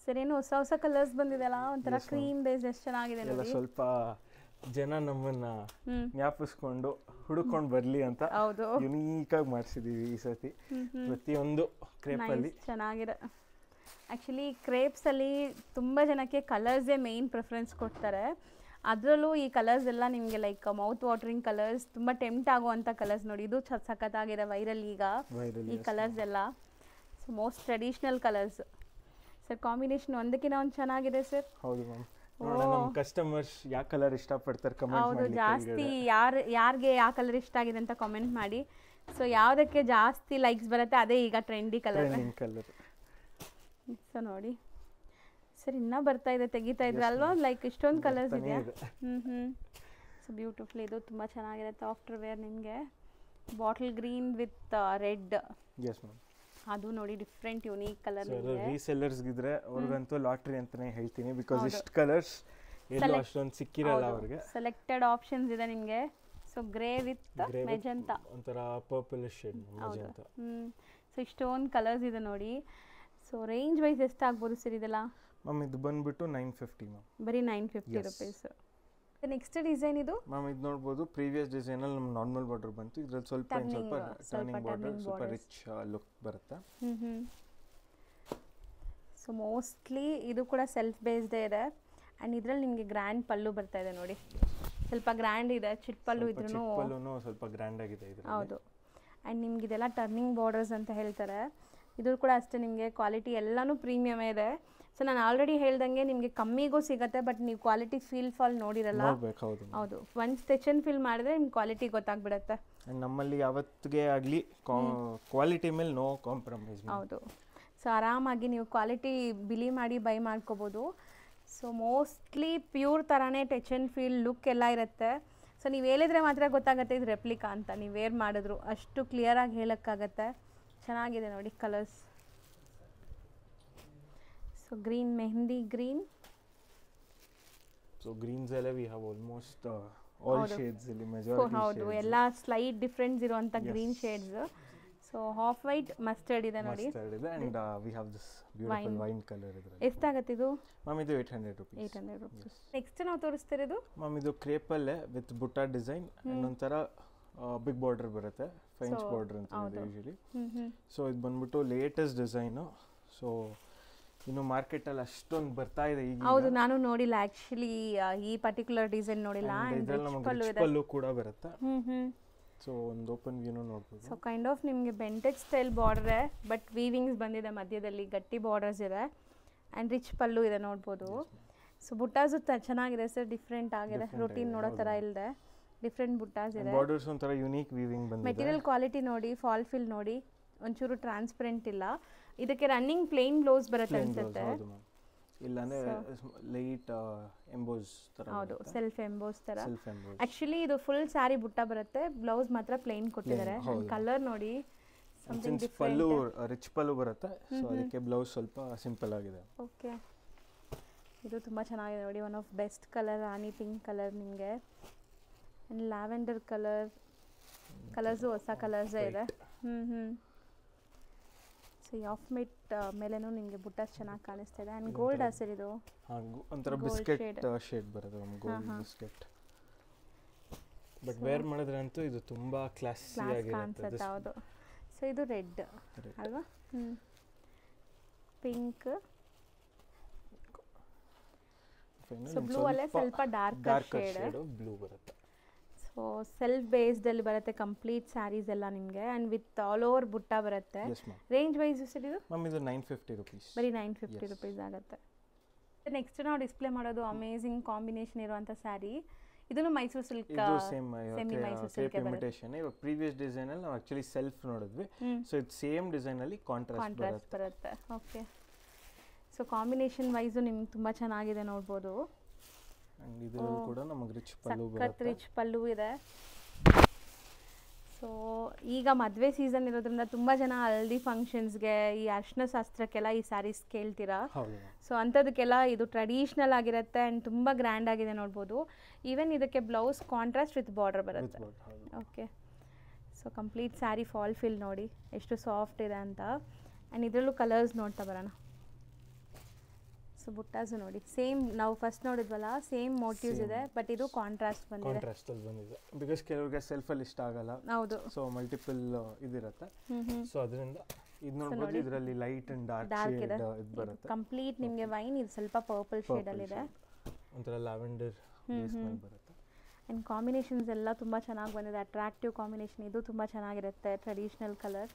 ಸರ್. ಏನು ಹೊಸ ಹೊಸ ಕಲರ್ಸ್ ಬಂದಿದೆಲ್ಲ, ಒಂಥರ ಕ್ರೀಮ್ ಬೇಸ್, ಎಷ್ಟು ಚೆನ್ನಾಗಿದೆ ನೋಡಿ. ಸ್ವಲ್ಪ ಜನ ನಮ್ಮನ್ನ ಜ್ಞಾಪಿಸ್ಕೊಂಡು ಹುಡುಕೊಂಡು ಬರ್ಲಿ ಅಂತ ಯುನೀಕ್ ಆಗಿ ಮಾಡಿಸಿದೀವಿ ಈ ಸತಿ. ಪ್ರತಿಯೊಂದು ಕ್ರೇಪ್ ಅಲ್ಲಿ ಚೆನ್ನಾಗಿದೆ. ಆ್ಯಕ್ಚುಲಿ ಕ್ರೇಪ್ಸ್ ಅಲ್ಲಿ ತುಂಬ ಜನಕ್ಕೆ ಕಲರ್ಸೇ ಮೇನ್ ಪ್ರಿಫರೆನ್ಸ್ ಕೊಡ್ತಾರೆ. ಅದರಲ್ಲೂ ಈ ಕಲರ್ಸ್ ಎಲ್ಲ ನಿಮಗೆ ಲೈಕ್ ಮೌತ್ ವಾಟರಿಂಗ್ ಕಲರ್ಸ್, ತುಂಬ ಟೆಂಪ್ಟ್ ಆಗುವಂಥ ಕಲರ್ಸ್ ನೋಡಿ. ಇದು ಸಖತ್ತಾಗಿದೆ, ವೈರಲ್ ಈಗ ಈ ಕಲರ್ಸ್ ಎಲ್ಲ. So most traditional colours sir. Combination ಒಂದಕ್ಕಿಂತ ಒಂದು ಚೆನ್ನಾಗಿದೆ ಸರ್. ಹೌದು ಮ್ಯಾಮ್. ನಮ್ಮ ಕಸ್ಟಮರ್ಸ್ ಯಾವ ಕಲರ್ ಇಷ್ಟಪಡ್ತಾರೆ ಕಮೆಂಟ್ ಮಾಡಿ. ಹೌದು, ಜಾಸ್ತಿ ಯಾರಿಗೆ ಯಾವ ಕಲರ್ ಇಷ್ಟ ಆಗಿದೆ ಅಂತ ಕಾಮೆಂಟ್ ಮಾಡಿ. ಸೊ ಯಾವುದಕ್ಕೆ ಜಾಸ್ತಿ ಲೈಕ್ಸ್ ಬರುತ್ತೆ ಅದೇ ಈಗ ಟ್ರೆಂಡಿ ಕಲರ್. ಸೊ ನೋಡಿ ಸರ್, ಇನ್ನೂ ಬರ್ತಾ ಇದೆ, ತೆಗಿತಾ ಇದ್ರೆ ಅಲ್ವಾ, ಲೈಕ್ ಇಷ್ಟೊಂದು ಕಲರ್ಸ್ ಇದೆಯಾ. So beautiful. ಇದು ತುಂಬ ಚೆನ್ನಾಗಿರುತ್ತೆ. ಆಫ್ಟರ್ ವೇರ್ ನಿಮಗೆ bottle green with red. Yes ma'am. ಅದು ನೋಡಿ ಡಿಫ್ರೆಂಟ್ ಯುನೀಕ್ ಕಲರ್. ರೀಸೆಲ್ಲರ್ಸ್ ಇದ್ರೆ ಅವ್ರಿಗಂತೂ ಲಾಟ್ರಿ ಅಂತಾನೆ ಹೇಳ್ತೀನಿ, ಬಿಕಾಸ್ ಇಷ್ಟು ಕಲರ್ಸ್ ಎಲ್ಲೂ ಅಷ್ಟೊಂದು ಸಿಕ್ಕಿರಲ್ಲ ಅವ್ರಿಗೆ. ಸೆಲೆಕ್ಟೆಡ್ ಆಪ್ಷನ್ಸ್ ಇದೆ ನಿಮಗೆ. ಸೊ ಗ್ರೇ ವಿತ್ ಮೆಜೆಂಟಾ, ಒಂಥರ ಪರ್ಪಲ್ ಶೇಡ್ ಮೆಜೆಂಟಾ. ಸೊ ಇಷ್ಟೊಂದು ಕಲರ್ಸ್ ಇದೆ ನೋಡಿ. ಸೊ ರೇಂಜ್ ವೈಸ್ ಎಷ್ಟಾಗ್ಬೋದು ಸರ್ ಇದೆಲ್ಲ? ಮ್ಯಾಮ್ ಇದು ಬಂದ್ಬಿಟ್ಟು 950 ಮ್ಯಾಮ್, ಬರೀ 950 ರುಪೀಸ್. ನೆಕ್ಸ್ಟ್ ಡಿಸೈನ್ ಇದು ಮ್ಯಾಮ್, ಇದು ನೋಡ್ಬೋದು. ಪ್ರೀವಿಯಸ್ ಡಿಸೈನಲ್ಲಿ ನಮ್ಮ ನಾರ್ಮಲ್ ಬಾರ್ಡರ್ ಬಂತು, ಇದ್ರಲ್ಲಿ ಸ್ವಲ್ಪ ಟರ್ನಿಂಗ್ ಬಾರ್ಡರ್, ಸ್ವಲ್ಪ ರಿಚ್ ಲುಕ್ ಬರುತ್ತೆ. ಸೊ ಮೋಸ್ಟ್ಲಿ ಇದು ಕೂಡ ಸೆಲ್ಫ್ ಬೇಸ್ಡೇ ಇದೆ. ಆ್ಯಂಡ್ ಇದರಲ್ಲಿ ನಿಮಗೆ ಗ್ರ್ಯಾಂಡ್ ಪಲ್ಲು ಬರ್ತಾ ಇದೆ ನೋಡಿ, ಸ್ವಲ್ಪ ಗ್ರ್ಯಾಂಡ್ ಇದೆ. ಚಿಕ್ಕ ಪಲ್ಲು ಇದ್ರೂ ಸ್ವಲ್ಪ ಗ್ರ್ಯಾಂಡ್ ಆಗಿದೆ ಇದು. ಹೌದು. ಆ್ಯಂಡ್ ನಿಮ್ಗೆ ಇದೆಲ್ಲ ಟರ್ನಿಂಗ್ ಬಾರ್ಡರ್ಸ್ ಅಂತ ಹೇಳ್ತಾರೆ. ಇದು ಕೂಡ ಅಷ್ಟೇ, ನಿಮಗೆ ಕ್ವಾಲಿಟಿ ಎಲ್ಲನೂ ಪ್ರೀಮಿಯಮೇ ಇದೆ. ಸೊ ನಾನು ಆಲ್ರೆಡಿ ಹೇಳ್ದಂಗೆ ನಿಮಗೆ ಕಮ್ಮಿಗೂ ಸಿಗುತ್ತೆ, ಬಟ್ ನೀವು ಕ್ವಾಲಿಟಿ ಫೀಲ್ ಫಾಲ್ ನೋಡಿರಲ್ಲ. ಹೌದು, ಒನ್ಸ್ ಟಚ್ ಅಂಡ್ ಫೀಲ್ ಮಾಡಿದ್ರೆ ನಿಮ್ಗೆ ಕ್ವಾಲಿಟಿ ಗೊತ್ತಾಗ್ಬಿಡುತ್ತೆ. ನಮ್ಮಲ್ಲಿ ಯಾವತ್ತಿಗೆ ಆಗಲಿ ಕ್ವಾಲಿಟಿ ಮೇಲೆ ನೋ ಕಾಂಪ್ರಮೈಸ್. ಹೌದು. ಸೊ ಆರಾಮಾಗಿ ನೀವು ಕ್ವಾಲಿಟಿ ಬಿಲಿ ಮಾಡಿ ಬೈ ಮಾಡ್ಕೋಬೋದು. ಸೊ ಮೋಸ್ಟ್ಲಿ ಪ್ಯೂರ್ ಥರನೇ ಟಚ್ ಆ್ಯಂಡ್ ಫೀಲ್ ಲುಕ್ ಎಲ್ಲ ಇರುತ್ತೆ. ಸೊ ನೀವು ಹೇಳಿದ್ರೆ ಮಾತ್ರ ಗೊತ್ತಾಗುತ್ತೆ ಇದು ರೆಪ್ಲಿಕಾ ಅಂತ. ನೀವು ವೇರ್ ಮಾಡಿದ್ರು ಅಷ್ಟು ಕ್ಲಿಯರಾಗಿ ಹೇಳೋಕ್ಕಾಗತ್ತೆ. ಚೆನ್ನಾಗಿದೆ ನೋಡಿ colours. So green, mehendi green. So greens ಎಲ್ಲ we have almost all shades ಇಲ್ಲಿ, ಮೆಜಾರಿಟಿ. ಹೌದು, ಎಲ್ಲ ಸ್ಲೈಟ್ ಡಿಫರೆನ್ಸ್ ಇರುವಂತ green shades. So half white mustard ಇದೆ ನೋಡಿ. ಮಸ್ಟರ್ಡ್ ಇದೆ and we have this beautiful wine colour ಇದೆ. ಎಷ್ಟಾಗುತ್ತೆ ಇದು? ಮ್ಯಾಮ್ ಇದು 800 ರೂಪೀಸ್. 800 ರೂಪೀಸ್. ನೆಕ್ಸ್ಟ್ ನಾವು ತೋರಿಸ್ತಿರೋದು ಮ್ಯಾಮ್ ಇದು ಕ್ರೇಪ್ ಅಲ್ಲೇ ವಿತ್ ಬುಟ್ಟ ಡಿಸೈನ್ ಅಂಡ್ ಒಂಥರ ಬಿಗ್ ಬಾರ್ಡರ್ ಬರುತ್ತೆ, ಫ್ರೆಂಚ್ ಬಾರ್ಡರ್ ಅಂತ ಯೂಶಲಿ. ಸೊ ಇದು ಬಂದ್ಬಿಟ್ಟು ಲೇಟೆಸ್ಟ್ ಡಿಸೈನು. ಸೊ ಇನ್ನು ಮಾರ್ಕೆಟ್ ಅಲ್ಲಿ ಅಷ್ಟೊಂದು ಬರ್ತಾ ಇದೆ ಈಗ. ಹೌದು, ನಾನು ನೋಡಿಲ್ಲ ಆಕ್ಚುಲಿ ಈ ಪರ್ಟಿಕ್ಯುಲರ್ ಡಿಸೈನ್ ನೋಡಿಲ್ಲ. ಪಲ್ಲು ಕೂಡ ಬರುತ್ತೆ. ಸೊ ಒಂದು ಓಪನ್ ವ್ಯೂನು ನೋಡ್ಬೋದು. ಸೊ ಕೈಂಡ್ ಆಫ್ ನಿಮಗೆ ಬೆಂಟೆಜ್ ಸ್ಟೈಲ್ ಬಾರ್ಡರ್, ಬಟ್ ವೀವಿಂಗ್ಸ್ ಬಂದಿದೆ ಮಧ್ಯದಲ್ಲಿ, ಗಟ್ಟಿ ಬಾರ್ಡರ್ಸ್ ಇದೆ ಆ್ಯಂಡ್ ರಿಚ್ ಪಲ್ಲು ಇದೆ ನೋಡ್ಬೋದು. ಸೊ ಬುಟ್ಟಾಸು ಚೆನ್ನಾಗಿದೆ ಸರ್, ಡಿಫ್ರೆಂಟ್ ಆಗಿದೆ, ರೊಟೀನ್ ನೋಡೋ ಥರ ಇಲ್ಲದೆ ಡಿಫ್ರೆಂಟ್ ಬುಟ್ಟಾಸ್ ಇದೆ. ಬಾರ್ಡರ್ಸ್ ಒಂಥರ ಯುನೀಕ್ ವೀವಿಂಗ್ ಬಂದಿದೆ. ಮೆಟೀರಿಯಲ್ ಕ್ವಾಲಿಟಿ ನೋಡಿ, ಫಾಲ್ ಫಿಲ್ ನೋಡಿ, ಒಂಚೂರು ಟ್ರಾನ್ಸ್ಪರೆಂಟ್ ಇಲ್ಲ. ಇದಕ್ಕೆ ರನ್ನಿಂಗ್ ಪ್ಲೇನ್ ಬ್ಲೌಸ್ ಬರುತ್ತೆ ಅನ್ಸುತ್ತೆ. ಇಲ್ಲಾಂದ್ರೆ ಲೈಟ್ ಎಂಬೋಸ್ ತರ. ಹೌದು, ಸೆಲ್ಫ್ ಎಂಬೋಸ್ ತರ. ಆಕ್ಚುಲಿ ಇದು ಫುಲ್ ಸ್ಯಾರಿ ಬುಟ್ಟ ಬರುತ್ತೆ, ಬ್ಲೌಸ್ ಮಾತ್ರ ಪ್ಲೇನ್ ಕೊಟ್ಟಿದ್ದಾರೆ. ಕಲರ್ ನೋಡಿ, ಸಮಥಿಂಗ್ ಡಿಫರೆಂಟ್. ಪಲ್ಲು ರಿಚ್ ಪಲ್ಲು ಬರುತ್ತೆ, ಸೊ ಅದಕ್ಕೆ ಬ್ಲೌಸ್ ಸ್ವಲ್ಪ ಸಿಂಪಲ್ ಆಗಿದೆ. ಓಕೆ, ಇದು ತುಂಬಾ ಚೆನ್ನಾಗಿದೆ ನೋಡಿ. One of best colour Rani pink colour ನಿಮಗೆ, ಅಂಡ್ ಲ್ಯಾವೆಂಡರ್ ಕಲರ್. ಕಲರ್ಸು ಹೊಸ ಕಲರ್ಸೇ ಇದೆ. ಸೊ ಈ ಆಫ್ ಮಿಟ್ ಮೇಲೆನೂ ನಿಮಗೆ ಬುಟ್ಟಾಸ್ ಚೆನ್ನಾಗಿ ಕಾಣಿಸ್ತಾ ಇದೆ. ಆ್ಯಂಡ್ ಗೋಲ್ಡ್ ಸರ್ ಇದು ಒಂಥರ ಬಿಸ್ಕೆಟ್ ಶೇಡ್ ಬರುತ್ತೆ, ಗೋಲ್ಡ್ ಬಿಸ್ಕೆಟ್. ಬಟ್ ವೇರ್ ಮಾಡಿದ್ರೆ ಅಂತೂ ಇದು ತುಂಬಾ ಕ್ಲಾಸಿ ಆಗಿರುತ್ತೆ. ಹೌದು. ಸೊ ಇದು ರೆಡ್ ಅಲ್ವಾ? Pink, final. ಸೊ ಬ್ಲೂ ಅಲ್ಲೇ ಸ್ವಲ್ಪ ಡಾರ್ಕ್ ಶೇಡ್ ಬ್ಲೂ ಬರುತ್ತೆ. ಸೊ ಸೆಲ್ಫ್ ಬೇಸ್ಡ್ ಅಲ್ಲಿ ಬರುತ್ತೆ ಕಂಪ್ಲೀಟ್ ಸ್ಯಾರೀಸ್ ಎಲ್ಲ ನಿಮಗೆ ಆ್ಯಂಡ್ ವಿತ್ ಆಲ್ ಓವರ್ ಬುಟ್ಟ ಬರುತ್ತೆ. ರೇಂಜ್ ವೈಸ್ ಸರ್ ಇದು ಮ್ಯಾಮ್ ಇದು 950 rupees. ಬರೀ 950 rupees ಆಗುತ್ತೆ. ನೆಕ್ಸ್ಟ್ ನಾವು ಡಿಸ್ಪ್ಲೇ ಮಾಡೋದು ಅಮೇಜಿಂಗ್ ಕಾಂಬಿನೇಷನ್ ಇರುವಂಥ ಸ್ಯಾರಿ. ಇದನ್ನು Mysuru silk semi Mysuru silk imitation. ಇವಾಗ ಪ್ರೀವಿಯಸ್ ಡಿಸೈನ್ ಅಲ್ಲಿ ನಾವು ಆಕ್ಚುಲಿ ಸೆಲ್ಫ್ ನೋಡಿದ್ವಿ. ಸೊ ಇದು ಸೇಮ್ ಡಿಸೈನ್ ಅಲ್ಲಿ ಕಾಂಟ್ರಾಸ್ಟ್ ಬರುತ್ತೆ. ಓಕೆ, ಸೊ ಕಾಂಬಿನೇಷನ್ ವೈಸು ನಿಮ್ಗೆ ತುಂಬ ಚೆನ್ನಾಗಿದೆ ನೋಡ್ಬೋದು. ಅಂಡ್ ಇದರಲ್ಲಿ ಕೂಡ ನಮಗೆ ರಿಚ್ ಪಲ್ಲು ಬರುತ್ತೆ. ರಿಚ್ ಪಲ್ಲು ಇದೆ. ಸೊ ಈಗ ಮದುವೆ ಸೀಸನ್ ಇರೋದ್ರಿಂದ ತುಂಬ ಜನ ಹಲ್ದಿ ಫಂಕ್ಷನ್ಸ್ಗೆ ಈ ಅರ್ಶಿನ ಶಾಸ್ತ್ರಕ್ಕೆಲ್ಲ ಈ ಸ್ಯಾರೀಸ್ ಕೇಳ್ತೀರಾ. ಸೊ ಅಂಥದಕ್ಕೆಲ್ಲ ಇದು ಟ್ರೆಡಿಷ್ನಲ್ ಆಗಿರುತ್ತೆ ಆ್ಯಂಡ್ ತುಂಬ ಗ್ರ್ಯಾಂಡ್ ಆಗಿದೆ ನೋಡ್ಬೋದು. ಈವನ್ ಇದಕ್ಕೆ ಬ್ಲೌಸ್ ಕಾಂಟ್ರಾಸ್ಟ್ ವಿತ್ ಬಾರ್ಡರ್ ಬರುತ್ತೆ. Okay, so complete sari fall fill ನೋಡಿ ಎಷ್ಟು ಸಾಫ್ಟ್ ಇದೆ ಅಂತ. ಆ್ಯಂಡ್ ಇದರಲ್ಲೂ ಕಲರ್ಸ್ ನೋಡ್ತಾ ಬರೋಣ. ಸೊ ಬುಟ್ಟಾಸು ನೋಡಿ ಸೇಮ್ ನಾವು ಫಸ್ಟ್ ನೋಡಿದ್ವಲ್ಲ ಸೇಮ್ ಮೋಟಿವ್ಸ್ ಇದೆ, ಬಟ್ ಇದು ಕಾಂಟ್ರಾಸ್ಟ್ ಬಂದಿದೆ. ಬಿಕಾಸ್ ಕೆಲವರಿಗೆ ಸೆಲ್ಫ್ ಅಲ್ಲಿ ಇಷ್ಟ ಆಗಲ್ಲ. ಹೌದು, ಸೊ ಮಲ್ಟಿಪಲ್ ಇದಿರುತ್ತೆ. ಸೊ ಅದರಿಂದ ಇದು ನೋಡಬಹುದು, ಇದರಲ್ಲಿ ಲೈಟ್ ಅಂಡ್ ಡಾರ್ಕ್ ಇದೆ. ಇದು ಕಂಪ್ಲೀಟ್ ನಿಮಗೆ ವೈನ್, ಇದು ಸ್ವಲ್ಪ ಪರ್ಪಲ್ ಶೇಡ್ ಅಲ್ಲಿ ಇದೆ, ಒಂಥರ ಲ್ಯಾವೆಂಡರ್ ಬೇಸ್ ಮೇಲೆ ಬರುತ್ತೆ. ಅಂಡ್ ಕಾಂಬಿನೇಷನ್ಸ್ ಎಲ್ಲ ತುಂಬಾ ಚೆನ್ನಾಗಿ ಬಂದಿದೆ. ಅಟ್ರಾಕ್ಟಿವ್ ಕಾಂಬಿನೇಷನ್, ಇದು ತುಂಬಾ ಚೆನ್ನಾಗಿರುತ್ತೆ. ಟ್ರೆಡಿಷನಲ್ ಕಲರ್,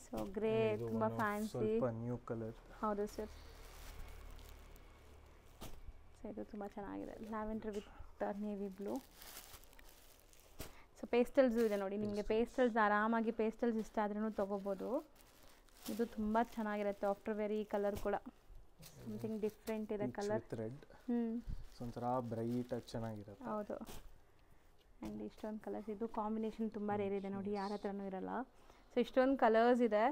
ಸೊ ಗ್ರೇ ತುಂಬಾ ಫ್ಯಾನ್ಸಿ, ಸ್ವಲ್ಪ ನ್ಯೂ ಕಲರ್. ಹೌದು ಸರ್, ಇದು ತುಂಬ ಚೆನ್ನಾಗಿದೆ. Lavender with navy blue. So ಪೇಸ್ಟಲ್ಸು ಇದೆ ನೋಡಿ, ನಿಮಗೆ ಪೇಸ್ಟಲ್ಸ್ ಆರಾಮಾಗಿ ಪೇಸ್ಟಲ್ಸ್ ಇಷ್ಟ ಆದ್ರೂ ತೊಗೋಬೋದು. ಇದು ತುಂಬ ಚೆನ್ನಾಗಿರುತ್ತೆ. ಆಫ್ಟರ್ ವೇರ್ ಈ ಕಲರ್ ಕೂಡ ಸಮಥಿಂಗ್ ಡಿಫ್ರೆಂಟ್ ಇದೆ ಕಲರ್. ರೆಡ್ ಒಂಥರ ಬ್ರೈಟ್ ಆಗಿ ಚೆನ್ನಾಗಿರುತ್ತೆ. ಹೌದು, ಆ್ಯಂಡ್ ಇಷ್ಟೊಂದು ಕಲರ್ಸ್, ಇದು ಕಾಂಬಿನೇಷನ್ ತುಂಬ ರೇರ್ ಇದೆ ನೋಡಿ, ಯಾರ ಹತ್ರನೂ ಇರಲ್ಲ. ಸೊ ಇಷ್ಟೊಂದು ಕಲರ್ಸ್ ಇದೆ.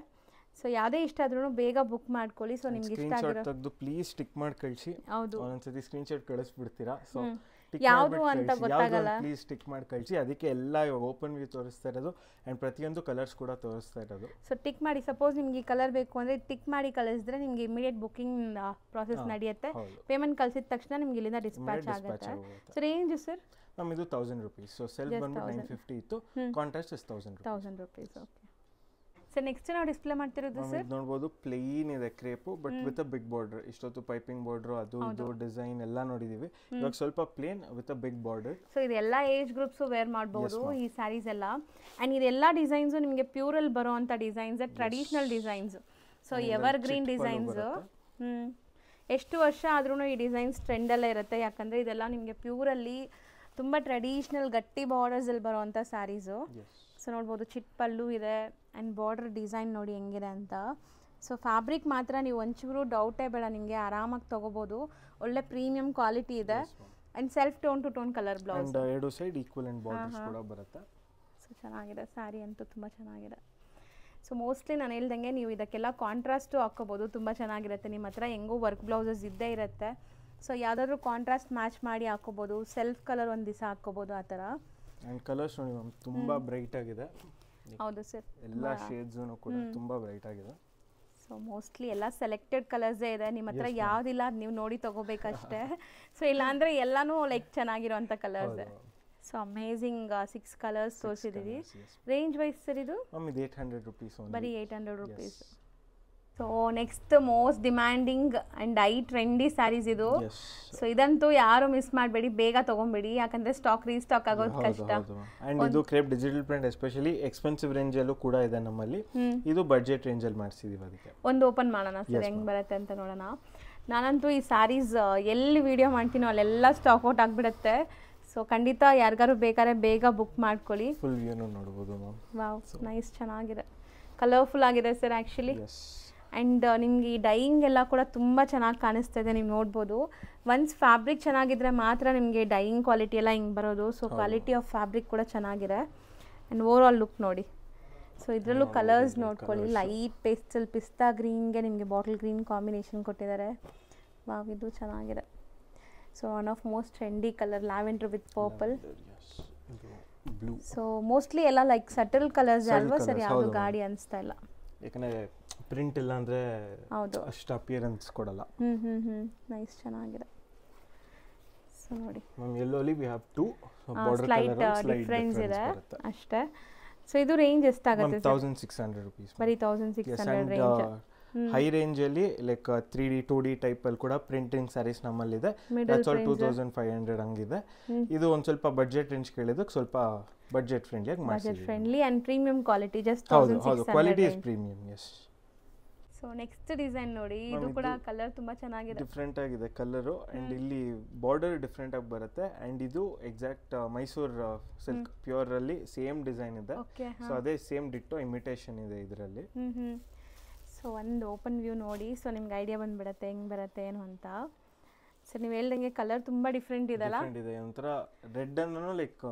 ಸೊ ಯಾವುದೇ ಇಷ್ಟ ಆದ್ರೂ ಬೇಗ ಬುಕ್ ಮಾಡ್ಕೊಳ್ಳಿ. ಸೊ ನಿಮ್ಗೆ ಇಷ್ಟ ಆಗಿರೋ ತೆಗೆದು ಪ್ಲೀಸ್ ಟಿಕ್ ಮಾಡಿ ಕಳಿಸಿ. ಹೌದು, ಒಂದೊಂದ್ಸತಿ ಸ್ಕ್ರೀನ್ ಶಾಟ್ ಕಳಿಸ್ಬಿಡ್ತೀರಾ. ಸೊ ಯಾವುದು ಅಂತ ಗೊತ್ತಾಗಲ್ಲ, ಪ್ಲೀಸ್ ಟಿಕ್ ಮಾಡಿ ಕಳಿಸಿ. ಅದಕ್ಕೆ ಎಲ್ಲ ಓಪನ್ ವ್ಯೂ ತೋರಿಸ್ತಾ ಇರೋದು ಆ್ಯಂಡ್ ಪ್ರತಿಯೊಂದು ಕಲರ್ಸ್ ಕೂಡ ತೋರಿಸ್ತಾ ಇರೋದು. ಸೊ ಟಿಕ್ ಮಾಡಿ, ಸಪೋಸ್ ನಿಮ್ಗೆ ಈ ಕಲರ್ ಬೇಕು ಅಂದರೆ ಟಿಕ್ ಮಾಡಿ ಕಳಿಸಿದ್ರೆ ನಿಮ್ಗೆ ಇಮಿಡಿಯೇಟ್ ಬುಕ್ಕಿಂಗ್ ಪ್ರಾಸೆಸ್ ನಡೆಯುತ್ತೆ. ಪೇಮೆಂಟ್ ಕಳಿಸಿದ ತಕ್ಷಣ ನಿಮ್ಗೆ ಇಲ್ಲಿಂದ ಡಿಸ್ಪ್ಯಾಚ್ ಆಗುತ್ತೆ. ಸೊ ರೇಂಜ್ ಸರ್ ಮ್ಯಾಮ್ ಇದು 1000 rupees. ಸೊ ಸೆಲ್ಫ್ ಬಂದ್ಬಿಟ್ಟು 950 ಇತ್ತು, contrast is 1000 rupees. Okay, so next ನಾವು ಡಿಸ್ಪ್ಲೇ ಮಾಡ್ತಿರೋದು ಸರ್ ನೋಡಬಹುದು, ಪ್ಲೇನ್ ಇದೆ crepe but with a big border. ಇಷ್ಟೊತ್ತು ಪೈಪಿಂಗ್ ಬಾರ್ಡರ್ ಅದು ಇದು ಡಿಸೈನ್ ಎಲ್ಲ ನೋಡಿದೀವಿ. ಇವಾಗ ಸ್ವಲ್ಪ plain with a big border. So ಇದೆಲ್ಲ ಏಜ್ ಗ್ರೂಪ್ಸ್ ವೇರ್ ಮಾಡಬಹುದು ಈ ಸ್ಯಾರೀಸ್ ಎಲ್ಲ. ಅಂಡ್ ಇದೆಲ್ಲ ಡಿಸೈನ್ಸ್ ನಿಮಗೆ ಪ್ಯೂರ್ ಅಲ್ಲಿ ಬರುವಂತ designs, traditional designs. So ever green designs. ಎಷ್ಟು ವರ್ಷ ಆದ್ರೂ ಈ ಡಿಸೈನ್ಸ್ ಟ್ರೆಂಡ್ ಅಲ್ಲೇ ಇರುತ್ತೆ, ಯಾಕಂದ್ರೆ ಇದೆಲ್ಲ ನಿಮಗೆ ಪ್ಯೂರ್ ಅಲ್ಲಿ ತುಂಬಾ ಟ್ರೆಡಿಷನಲ್ ಗಟ್ಟಿ ಬಾರ್ಡರ್ಸ್ ಅಲ್ಲಿ ಬರುವಂತ ಸ್ಯಾರೀಸು. ಸೊ ನೋಡ್ಬೋದು, ಚಿಟ್ ಪಲ್ಲು ಇದೆ ಆ್ಯಂಡ್ ಬಾರ್ಡರ್ ಡಿಸೈನ್ ನೋಡಿ ಹೆಂಗಿದೆ ಅಂತ. ಸೊ ಫ್ಯಾಬ್ರಿಕ್ ಮಾತ್ರ ನೀವು ಒಂಚೂರು ಡೌಟೇ ಬೇಡ, ನಿಮಗೆ ಆರಾಮಾಗಿ ತೊಗೋಬೋದು. ಒಳ್ಳೆ ಪ್ರೀಮಿಯಂ ಕ್ವಾಲಿಟಿ ಇದೆ and self tone to tone colour blouse. ಎರಡು ಸೈಡ್ ಈಕ್ವಲೆಂಟ್ ಬಾರ್ಡರ್ಸ್ ಕೂಡ ಬರುತ್ತೆ. ಸೊ ಚೆನ್ನಾಗಿದೆ ಸ್ಯಾರಿ ಅಂತೂ ತುಂಬ ಚೆನ್ನಾಗಿದೆ. ಸೊ ಮೋಸ್ಟ್ಲಿ ನಾನು ಹೇಳ್ದಂಗೆ ನೀವು ಇದಕ್ಕೆಲ್ಲ ಕಾಂಟ್ರಾಸ್ಟು ಹಾಕ್ಕೋಬೋದು, ತುಂಬ ಚೆನ್ನಾಗಿರುತ್ತೆ. ನಿಮ್ಮ ಹತ್ರ ಹೆಂಗೂ ವರ್ಕ್ ಬ್ಲೌಸಸ್ ಇದ್ದೇ ಇರುತ್ತೆ. ಸೊ ಯಾವುದಾದ್ರೂ ಕಾಂಟ್ರಾಸ್ಟ್ ಮ್ಯಾಚ್ ಮಾಡಿ ಹಾಕ್ಕೋಬೋದು. ಸೆಲ್ಫ್ ಕಲರ್ ಒಂದು ದಿವಸ ಹಾಕ್ಕೋಬೋದು ಆ ಥರ. ಆ್ಯಂಡ್ ಕಲರ್ಸ್ ನೋಡಿ ಮ್ಯಾಮ್ ತುಂಬ ಬ್ರೈಟ್ ಆಗಿದೆ. ಹೌದು ಸರ್, ಎಲ್ಲ ಶೇಡ್ಸು ಕೂಡ ತುಂಬ ಬ್ರೈಟ್ ಆಗಿದೆ. ಸೊ ಮೋಸ್ಟ್ಲಿ ಎಲ್ಲ ಸೆಲೆಕ್ಟೆಡ್ ಕಲರ್ಸೇ ಇದೆ. ನಿಮ್ಮ ಹತ್ರ ಯಾವುದಿಲ್ಲ ಅದು ನೀವು ನೋಡಿ ತೊಗೋಬೇಕಷ್ಟೇ. ಸೊ ಇಲ್ಲಾಂದರೆ ಎಲ್ಲನೂ ಲೈಕ್ ಚೆನ್ನಾಗಿರೋಂಥ ಕಲರ್ಸ್. ಸೊ ಅಮೇಝಿಂಗ್ 6 ಕಲರ್ಸ್ ತೋರಿಸಿದ್ದೀವಿ. ರೇಂಜ್ ವೈಸ್ ಸರ್ ಇದು ಇದು 800 rupees, ಬರೀ 800 rupees. So next most demanding and I trendy saris ಇದು. ಸೊ ಇದಂತೂ ಯಾರು ಮಿಸ್ ಮಾಡಬೇಡಿ, ಬೇಗ ತೊಗೊಂಬೇಡಿ, ಯಾಕಂದರೆ ಸ್ಟಾಕ್ ರೀಸ್ಟಾಕ್ ಆಗೋದು ಕಷ್ಟ. ಆ್ಯಂಡ್ ಇದು crepe digital print especially expensive ರೇಂಜಲ್ಲೂ ಕೂಡ ಇದೆ ನಮ್ಮಲ್ಲಿ. ಇದು ಬಡ್ಜೆಟ್ ರೇಂಜಲ್ಲಿ ಮಾಡಿಸಿದ್ದೀವಿ. ಅದಕ್ಕೆ ಒಂದು ಓಪನ್ ಮಾಡೋಣ ಸರ್, ಹೆಂಗೆ ಬರುತ್ತೆ ಅಂತ ನೋಡೋಣ. ನಾನಂತೂ ಈ ಸ್ಯಾರೀಸ್ ಎಲ್ಲಿ ವಿಡಿಯೋ ಮಾಡ್ತೀನೋ ಅಲ್ಲೆಲ್ಲ ಸ್ಟಾಕ್ ಔಟ್ ಆಗಿಬಿಡುತ್ತೆ. ಸೊ ಖಂಡಿತ ಯಾರಿಗಾರು ಬೇಕಾದ್ರೆ ಬೇಗ ಬುಕ್ ಮಾಡ್ಕೊಳ್ಳಿ. ಫುಲ್ ವ್ಯೂನು ನೋಡ್ಬೋದು ಮ್ಯಾಮ್. ವಾವ್, ನೈಸ್, ಚೆನ್ನಾಗಿದೆ, ಕಲರ್ಫುಲ್ ಆಗಿದೆ ಸರ್ ಆ್ಯಕ್ಚುಲಿ. ಆ್ಯಂಡ್ ನಿಮಗೆ ಈ ಡೈಯಿಂಗ್ ಎಲ್ಲ ಕೂಡ ತುಂಬ ಚೆನ್ನಾಗಿ ಕಾಣಿಸ್ತಾ ಇದೆ, ನೀವು ನೋಡ್ಬೋದು. ಒನ್ಸ್ ಫ್ಯಾಬ್ರಿಕ್ ಚೆನ್ನಾಗಿದ್ರೆ ಮಾತ್ರ ನಿಮಗೆ ಡೈಯಿಂಗ್ ಕ್ವಾಲಿಟಿ ಎಲ್ಲ ಹಿಂಗೆ ಬರೋದು. ಸೊ ಕ್ವಾಲಿಟಿ ಆಫ್ ಫ್ಯಾಬ್ರಿಕ್ ಕೂಡ ಚೆನ್ನಾಗಿದೆ. ಆ್ಯಂಡ್ ಓವರ್ ಆಲ್ ಲುಕ್ ನೋಡಿ. ಸೊ ಇದರಲ್ಲೂ ಕಲರ್ಸ್ ನೋಡ್ಕೊಳ್ಳಿ, ಲೈಟ್ ಪೇಸ್ಟಲ್ ಪಿಸ್ತಾ ಗ್ರೀನ್ಗೆ ನಿಮಗೆ ಬಾಟಲ್ ಗ್ರೀನ್ ಕಾಂಬಿನೇಷನ್ ಕೊಟ್ಟಿದ್ದಾರೆ. ವಾವ್, ಇದು ಚೆನ್ನಾಗಿದೆ. So one of most trendy colour lavender with purple. So mostly ಎಲ್ಲ ಲೈಕ್ ಸಟಲ್ ಕಲರ್ಸ್ ಅಲ್ವಾ ಸರ್, ಯಾವುದು ಗಾಡಿ ಅನಿಸ್ತಾ ಇಲ್ಲ. ಯಾಕಂದರೆ ಪ್ರಿಂಟ್ ಇಲ್ಲ ಅಂದರೆ ಹೌದು ಅಷ್ಟು ಅಪಿಯರೆನ್ಸ್ ಕೊಡಲ್ಲ. ನೈಸ್, ಚೆನ್ನಾಗಿದೆ. ಸೊ ನೋಡಿ ಮ್ಯಾಮ್ ಎಲ್ಲೋಲಿ we have 2 border colour difference ಇದೆ ಅಷ್ಟೇ. ಸೊ ಇದು ರೇಂಜ್ ಎಷ್ಟಾಗುತ್ತೆ? 1600 rupees. ಬರೀ 1600 ರೇಂಜ್. ಹೈ ರೇಂಜಲ್ಲಿ ಲೈಕ್ 3D 2D ಟೈಪಲ್ಲಿ ಕೂಡ ಪ್ರಿಂಟಿಂಗ್ ಸ್ಯಾರೀಸ್ ನಮ್ಮಲ್ಲಿದೆ. ದಟ್ಸ್ ಆಲ್ 2500 ಹಂಗಿದೆ. ಇದು ಒಂದು ಸ್ವಲ್ಪ ಬಡ್ಜೆಟ್ ರೇಂಜ್ ಕೇಳಿದಕ್ಕೆ ಸ್ವಲ್ಪ ಬಡ್ಜೆಟ್ ಫ್ರೆಂಡ್ಲಿ ಆಗಿ ಮಾಡಿಸಿದ್ದೀವಿ. Budget friendly and premium quality, just ಹೌದು ಹೌದು, quality is premium. Yes. So next design ನೋಡಿ, ಇದು ಕೂಡ ಕಲರ್ ತುಂಬಾ ಚೆನ್ನಾಗಿದೆ, ಡಿಫ್ರೆಂಟ್ ಆಗಿದೆ ಕಲರು. ಅಂಡ್ ಇಲ್ಲಿ ಬಾರ್ಡರ್ ಡಿಫ್ರೆಂಟ್ ಆಗಿ ಬರುತ್ತೆ. ಅಂಡ್ ಇದು ಎಕ್ಸಾಕ್ಟ್ ಮೈಸೂರ್ ಸಿಲ್ಕ್ ಪ್ಯೂರ್ ಅಲ್ಲಿ ಸೇಮ್ ಡಿಸೈನ್ ಇದೆ. ಸೊ ಅದೇ ಸೇಮ್ ಡಿಟ್ಟೋ ಇಮಿಟೇಷನ್ ಇದೆ ಇದರಲ್ಲಿ. ಸೊ ಒಂದು ಓಪನ್ ವ್ಯೂ ನೋಡಿ, ಸೊ ನಿಮ್ಗೆ ಐಡಿಯಾ ಬಂದ್ಬಿಡುತ್ತೆ ಹೆಂಗ್ ಬರುತ್ತೆ ಏನು ಅಂತ. ಸೊ ನೀವು ಹೇಳ್ದಂಗೆ ಕಲರ್ ತುಂಬಾ ಡಿಫ್ರೆಂಟ್ ಇದೆಲ್ಲ, ಇದೆ ಒಂಥರ ರೆಡ್ ಅನ್ನೋ like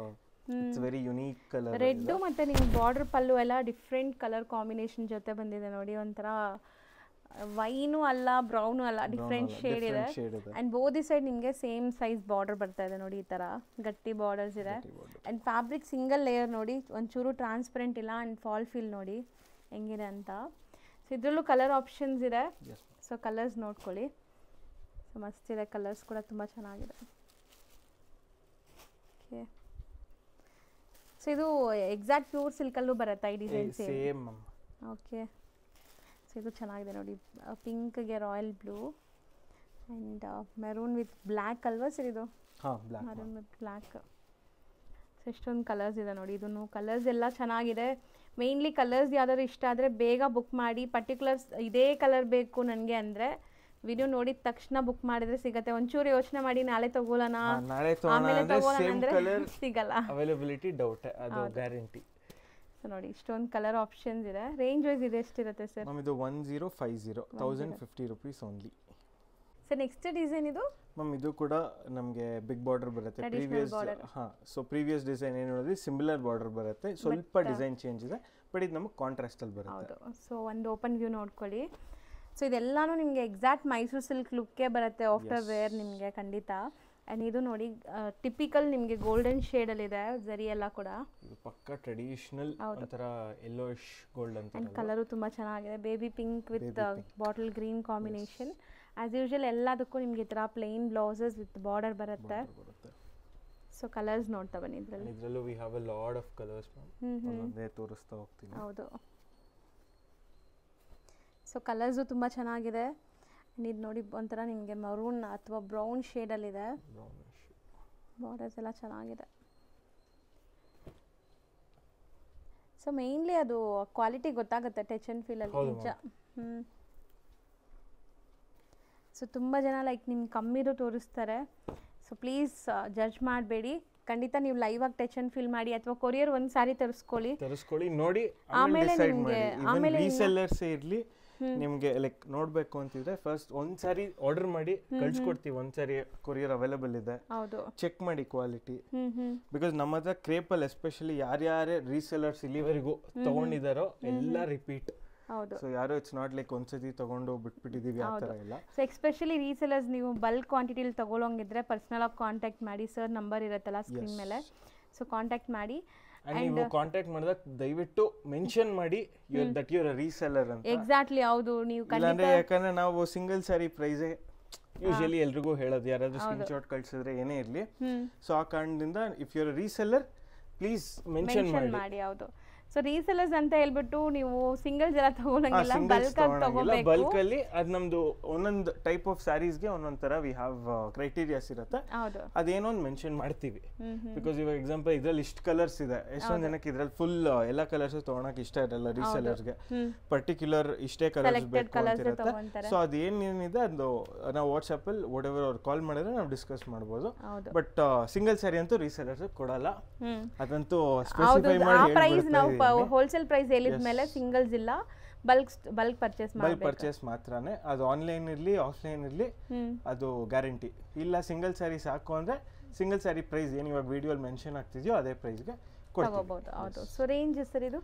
it's very unique colour. Red ಮತ್ತೆ ನಿಮ್ಗೆ ಬಾರ್ಡರ್ ಪಲ್ಲು ಎಲ್ಲ ಡಿಫ್ರೆಂಟ್ ಕಲರ್ ಕಾಂಬಿನೇಷನ್ ಜೊತೆ ಬಂದಿದೆ ನೋಡಿ. ಒಂಥರ ವೈನು ಅಲ್ಲ, ಬ್ರೌನು ಅಲ್ಲ, ಡಿಫ್ರೆಂಟ್ ಶೇಡ್ ಇದೆ. ಅಂಡ್ ಬೋದಿ ಸೈಡ್ ನಿಮಗೆ ಸೇಮ್ ಸೈಜ್ ಬಾರ್ಡರ್ ಬರ್ತಾ ಇದೆ ನೋಡಿ, ಈ ತರ ಗಟ್ಟಿ ಬಾರ್ಡರ್ಸ್ ಇದೆ. ಅಂಡ್ ಫ್ಯಾಬ್ರಿಕ್ ಸಿಂಗಲ್ ಲೇಯರ್ ನೋಡಿ, ಒಂಚೂರು ಟ್ರಾನ್ಸ್ಪರೆಂಟ್ ಇಲ್ಲ. ಅಂಡ್ ಫಾಲ್ ಫೀಲ್ ನೋಡಿ ಹೆಂಗಿದೆ ಅಂತ. ಸೊ ಇದರಲ್ಲೂ ಕಲರ್ ಆಪ್ಷನ್ಸ್ ಇದೆ, ಸೊ ಕಲರ್ಸ್ ನೋಡ್ಕೊಳ್ಳಿ. ಸೊ ಮಸ್ತ್ ಇದೆ, ಕಲರ್ಸ್ ಕೂಡ ತುಂಬ ಚೆನ್ನಾಗಿದೆ. ಓಕೆ, ಸೊ ಇದು ಎಕ್ಸಾಕ್ಟ್ ಪ್ಯೂರ್ ಸಿಲ್ಕಲ್ಲೂ ಬರುತ್ತೆ ಈ ಡಿಸೈನ್ ಸೇಮ್. ಓಕೆ, ಸೊ ಇದು ಚೆನ್ನಾಗಿದೆ ನೋಡಿ, ಪಿಂಕ್ಗೆ royal blue and maroon with black ಅಲ್ವಾ ಸರ್ ಇದು? Maroon with black. ಸೊ ಎಷ್ಟೊಂದು ಕಲರ್ಸ್ ಇದೆ ನೋಡಿ, ಇದನ್ನು ಕಲರ್ಸ್ ಎಲ್ಲ ಚೆನ್ನಾಗಿದೆ. ಮೇಯ್ನ್ಲಿ ಕಲರ್ಸ್ ಯಾವ್ದಾದ್ರು ಇಷ್ಟ ಆದರೆ ಬೇಗ ಬುಕ್ ಮಾಡಿ. ಪರ್ಟಿಕ್ಯುಲರ್ಸ್ ಇದೇ ಕಲರ್ ಬೇಕು ನನಗೆ ಅಂದರೆ ವಿಡಿಯೋ ನೋಡಿದ ತಕ್ಷಣ ಬುಕ್ ಮಾಡಿದ್ರೆ ಸಿಗುತ್ತೆ. ಒಂಚೂರು ಯೋಚನೆ ಮಾಡಿ ನಾಳೆ ತಗೊಳ್ಳೋಣ ಆಮೇಲೆ ತಗೊಳ್ಳೋಣ ಅಂದರೆ ಸಿಗಲ್ಲ, ಅವೈಲಬಿಲಿಟಿ ಡೌಟ್, ಅದು ಗ್ಯಾರಂಟಿ. ಸೊ ನೋಡಿ ಇಷ್ಟೊಂದು ಕಲರ್ ಆಪ್ಷನ್ಸ್ ಇದೆ. ರೇಂಜ್ ವೈಸ್ ಇದೆ ಎಷ್ಟಿರುತ್ತೆ ಸರ್? ಮ್ಯಾಮ್ ಇದು 1050 1050 rupees only. Sir next design ಇದು ಮ್ಯಾಮ್ ಇದು ಕೂಡ ನಮಗೆ ಬಿಗ್ ಬಾರ್ಡರ್ ಬರುತ್ತೆ. ಪ್ರೀವಿಯಸ್ ಡಿಸೈನ್ ಏನು ನೋಡಿದ್ರೆ ಸಿಮಿಲರ್ ಬಾರ್ಡರ್ ಬರುತ್ತೆ, ಸ್ವಲ್ಪ ಡಿಸೈನ್ ಚೇಂಜ್ ಇದೆ, ಬಟ್ ಇದು ನಮಗೆ ಕಾಂಟ್ರಾಸ್ಟ್ ಅಲ್ಲಿ ಬರುತ್ತೆ. ಹೌದು. ಸೊ ಒಂದು ಓಪನ್ ವ್ಯೂ ನೋಡ್ಕೊಳ್ಳಿ. ಸೊ ಇದೆಲ್ಲಾನು ನಿಮಗೆ ಎಕ್ಸಾಕ್ಟ್ ಮೈಸೂರು ಸಿಲ್ಕ್ ಲುಕ್ಕೇ ಬರುತ್ತೆ ಆಫ್ಟರ್ ವೇರ್ ನಿಮಗೆ ಖಂಡಿತ. ಆ್ಯಂಡ್ ಇದು ನೋಡಿ ಟಿಪಿಕಲ್ ನಿಮಗೆ ಗೋಲ್ಡನ್ ಶೇಡಲ್ಲಿದೆ ಝರಿ ಎಲ್ಲ ಕೂಡ. ಇದು ಪಕ್ಕ ಟ್ರೆಡಿಷನಲ್ ಒಂಥರ ಯೆಲ್ಲೋಯಿಶ್ ಗೋಲ್ಡ್ ಅಂತ. ಆ್ಯಂಡ್ ಕಲರು ತುಂಬ ಚೆನ್ನಾಗಿದೆ, baby pink with bottle green combination. As usual ಎಲ್ಲದಕ್ಕೂ ನಿಮಗೆ ಈ ಥರ ಪ್ಲೇನ್ ಬ್ಲೌಸಸ್ ವಿತ್ ಬಾರ್ಡರ್ ಬರುತ್ತೆ. ಸೊ ಕಲರ್ಸ್ ನೋಡ್ತಾ ಬನ್ನಿ ಇದರಲ್ಲಿ. ಇದರಲ್ಲೂ we have a lot of colours ma'am, ಒಂದೇ ತೋರಿಸ್ತಾ ಹೋಗ್ತೀನಿ. ಹೌದು. ಸೊ ಕಲರ್ಸು ತುಂಬ ಚೆನ್ನಾಗಿದೆ. ಇದು ನೋಡಿ ಒಂಥರ ನಿಮಗೆ ಮರೂನ್ ಅಥವಾ ಬ್ರೌನ್ ಶೇಡಲ್ಲಿದೆ, ಬಾರ್ಡರ್ಸ್ ಎಲ್ಲ ಚೆನ್ನಾಗಿದೆ. ಸೊ ಮೇಯ್ನ್ಲಿ ಅದು ಕ್ವಾಲಿಟಿ ಗೊತ್ತಾಗುತ್ತೆ ಟಚ್ ಆ್ಯಂಡ್ ಫೀಲಲ್ಲಿ ನಿಜ. ಸೊ ತುಂಬ ಜನ ಲೈಕ್ ನಿಮ್ಗೆ ಕಮ್ಮಿದು ತೋರಿಸ್ತಾರೆ. ಸೊ ಪ್ಲೀಸ್ ಜಡ್ಜ್ ಮಾಡಬೇಡಿ, ಖಂಡಿತ ನೀವು ಲೈವ್ ಆಗಿ ಟಚ್ ಆ್ಯಂಡ್ ಫೀಲ್ ಮಾಡಿ ಅಥವಾ ಕೊರಿಯರ್ ಒಂದು ಸಾರಿ ತರಿಸ್ಕೊಳ್ಳಿ ನೋಡಿ, ಆಮೇಲೆ ನಿಮಗೆ ಆಮೇಲೆ ರೀಸೆಲ್ಲರ್ಸ್ ಇರಲಿ ನಿಮಗೆ ಲೈಕ್ ನೋಡಬೇಕು ಅಂತಿದ್ರೆ ಫಸ್ಟ್ ಒಂದ್ಸಾರಿ ಆರ್ಡರ್ ಮಾಡಿ ಕಳ್ಸಿಕೊಡ್ತೀವಿ. ಒಂದ್ಸಾರಿ ಕೊರಿಯರ್ ಅವೈಲೇಬಲ್ ಇದೆ, ಚೆಕ್ ಮಾಡಿ ಕ್ವಾಲಿಟಿ. ಬಿಕಾಸ್ ನಮ್ಮ ಹತ್ರ ಕ್ರೇಪಲ್ಲಿ ಎಸ್ಪೆಷಲಿ ಯಾರ್ಯಾರೇ ರೀಸೆಲ್ಲರ್ಸ್ ಇಲ್ಲಿವರೆಗೂ ತಗೊಂಡಿದಾರೋ ಎಲ್ಲ ರಿಪೀಟ್. ಸೊ ಯಾರು ಇಟ್ಸ್ ನಾಟ್ ಲೈಕ್ ಒಂದ್ಸತಿ ತಗೊಂಡು ಬಿಟ್ಬಿಟ್ಟಿದೀವಿ ಆ ಥರ ಇಲ್ಲ. ಸೊ ಎಸ್ಪೆಷಲಿ ರೀಸೆಲ್ಲರ್ಸ್ ನೀವು ಬಲ್ಕ್ ಕ್ವಾಂಟಿಟಿಲಿ ತಗೊಳ್ಳೋಂಗಿದ್ರೆ ಪರ್ಸನಲ್ ಆಗಿ ಕಾಂಟ್ಯಾಕ್ಟ್ ಮಾಡಿ, ಸರ್ ನಂಬರ್ ಇರುತ್ತಲ್ಲ ಸ್ಕ್ರೀನ್ ಮೇಲೆ, ಸೊ ಕಾಂಟ್ಯಾಕ್ಟ್ ಮಾಡಿ. ನೀವು ಕಾಂಟ್ಯಾಕ್ಟ್ ಮಾಡಿದಾಗ ದಯವಿಟ್ಟು ಮೆನ್ಷನ್ ಮಾಡಿ that you are a reseller ಅಂತ. ಎಕ್ಸಾಕ್ಟ್ಲಿ, ಹೌದು. ನೀವು ಇಲ್ಲಾಂದ್ರೆ ಯಾಕಂದ್ರೆ ನಾವು ಸಿಂಗಲ್ ಸ್ಯಾರಿ ಪ್ರೈಸೇ ಯೂಶಲಿ ಎಲ್ರಿಗೂ ಹೇಳೋದು, ಯಾರಾದ್ರೂ ಸ್ಕ್ರೀನ್ ಶಾಟ್ ಕಳ್ಸಿದ್ರೆ ಏನೇ ಇರಲಿ. ಸೊ ಆ ಕಾರಣದಿಂದ if you are a reseller please mention ಮಾಡಿ. ಹೌದು. ಸೊ ರೀಸೆಲ್ಲರ್ಸ್ ಅಂತ ಹೇಳ್ಬಿಟ್ಟು ನೀವು ಸಿಂಗಲ್ಸ್ ಎಲ್ಲ ತಗೊಳಂಗಿಲ್ಲ, ಬಲ್ಕ್ ಆಗಿ ತಗೋಬೇಕು. ಬಲ್ಕ್ ಅಲ್ಲಿ ಅದು ನಮ್ದು ಒಂದೊಂದು ಟೈಪ್ ಆಫ್ ಸ್ಯಾರೀಸ್ಗೆ ಒಂದೊಂದ್ ತರ ವಿ ಹ್ಯಾವ್ ಕ್ರೈಟೀರಿಯಾಸ್ ಇರುತ್ತೆ, ಅದೇನೋ ಒಂದು ಮೆನ್ಷನ್ ಮಾಡ್ತೀವಿ. ಬಿಕಾಸ್ ಇವಾಗ ಎಕ್ಸಾಂಪಲ್ ಇದ್ರಲ್ಲಿ ಇಷ್ಟು ಕಲರ್ಸ್ ಇದೆ, ಎಷ್ಟೊಂದ್ ಜನಕ್ಕೆ ಇದ್ರಲ್ಲಿ ಫುಲ್ ಎಲ್ಲ ಕಲರ್ಸ್ ತಗೊಳಕ್ ಇಷ್ಟ ಇರಲ್ಲ ರೀಸೆಲ್ಲರ್ಸ್ಗೆ, ಪರ್ಟಿಕ್ಯುಲರ್ ಇಷ್ಟೇ ಕಲರ್ಸ್ ಬೇಕು ಅಂತಿರುತ್ತೆ. ಸೊ ಅದೇನಿದೆ ಅದು ನಾವು ವಾಟ್ಸ್ಆಪ್ ಅಲ್ಲಿ ವಾಟ್ ಎವರ್ ಅವ್ರು ಕಾಲ್ ಮಾಡಿದ್ರೆ ನಾವು ಡಿಸ್ಕಸ್ ಮಾಡ್ಬೋದು. ಬಟ್ ಸಿಂಗಲ್ ಸ್ಯಾರಿ ಅಂತೂ ರೀಸೆಲ್ಲರ್ಸ್ ಕೊಡಲ್ಲ, ಅದಂತೂ ಸ್ಪೆಸಿಫೈ ಮಾಡಿ. ಹೋಲ್ಸೇಲ್ ಪ್ರೈಸ್ ಹೇಳಿದ್ಮೇಲೆ ಸಿಂಗಲ್ಸ್ ಇಲ್ಲ, ಬಲ್ಕ್ ಪರ್ಚೇಸ್ ಮಾತ್ರನೇ. ಅದು ಆನ್ಲೈನ್ ಇರ್ಲಿ ಆಫ್ಲೈನ್ ಇರ್ಲಿ ಅದು ಗ್ಯಾರಂಟಿ ಇಲ್ಲ. ಸಿಂಗಲ್ ಸ್ಯಾರಿ ಸಾಕು ಅಂದ್ರೆ ಸಿಂಗಲ್ ಸ್ಯಾರಿ ಪ್ರೈಸ್ ಏನು ಇವಾಗ ವಿಡಿಯೋ ಮೆನ್ಷನ್ ಆಗ್ತಿದೆಯೋ ಅದೇ ಪ್ರೈಸ್ಗೆ ತಗೋಬಹುದು. ಹೌದು. ಸೊ ರೇಂಜ್ ಸರ್ ಇದು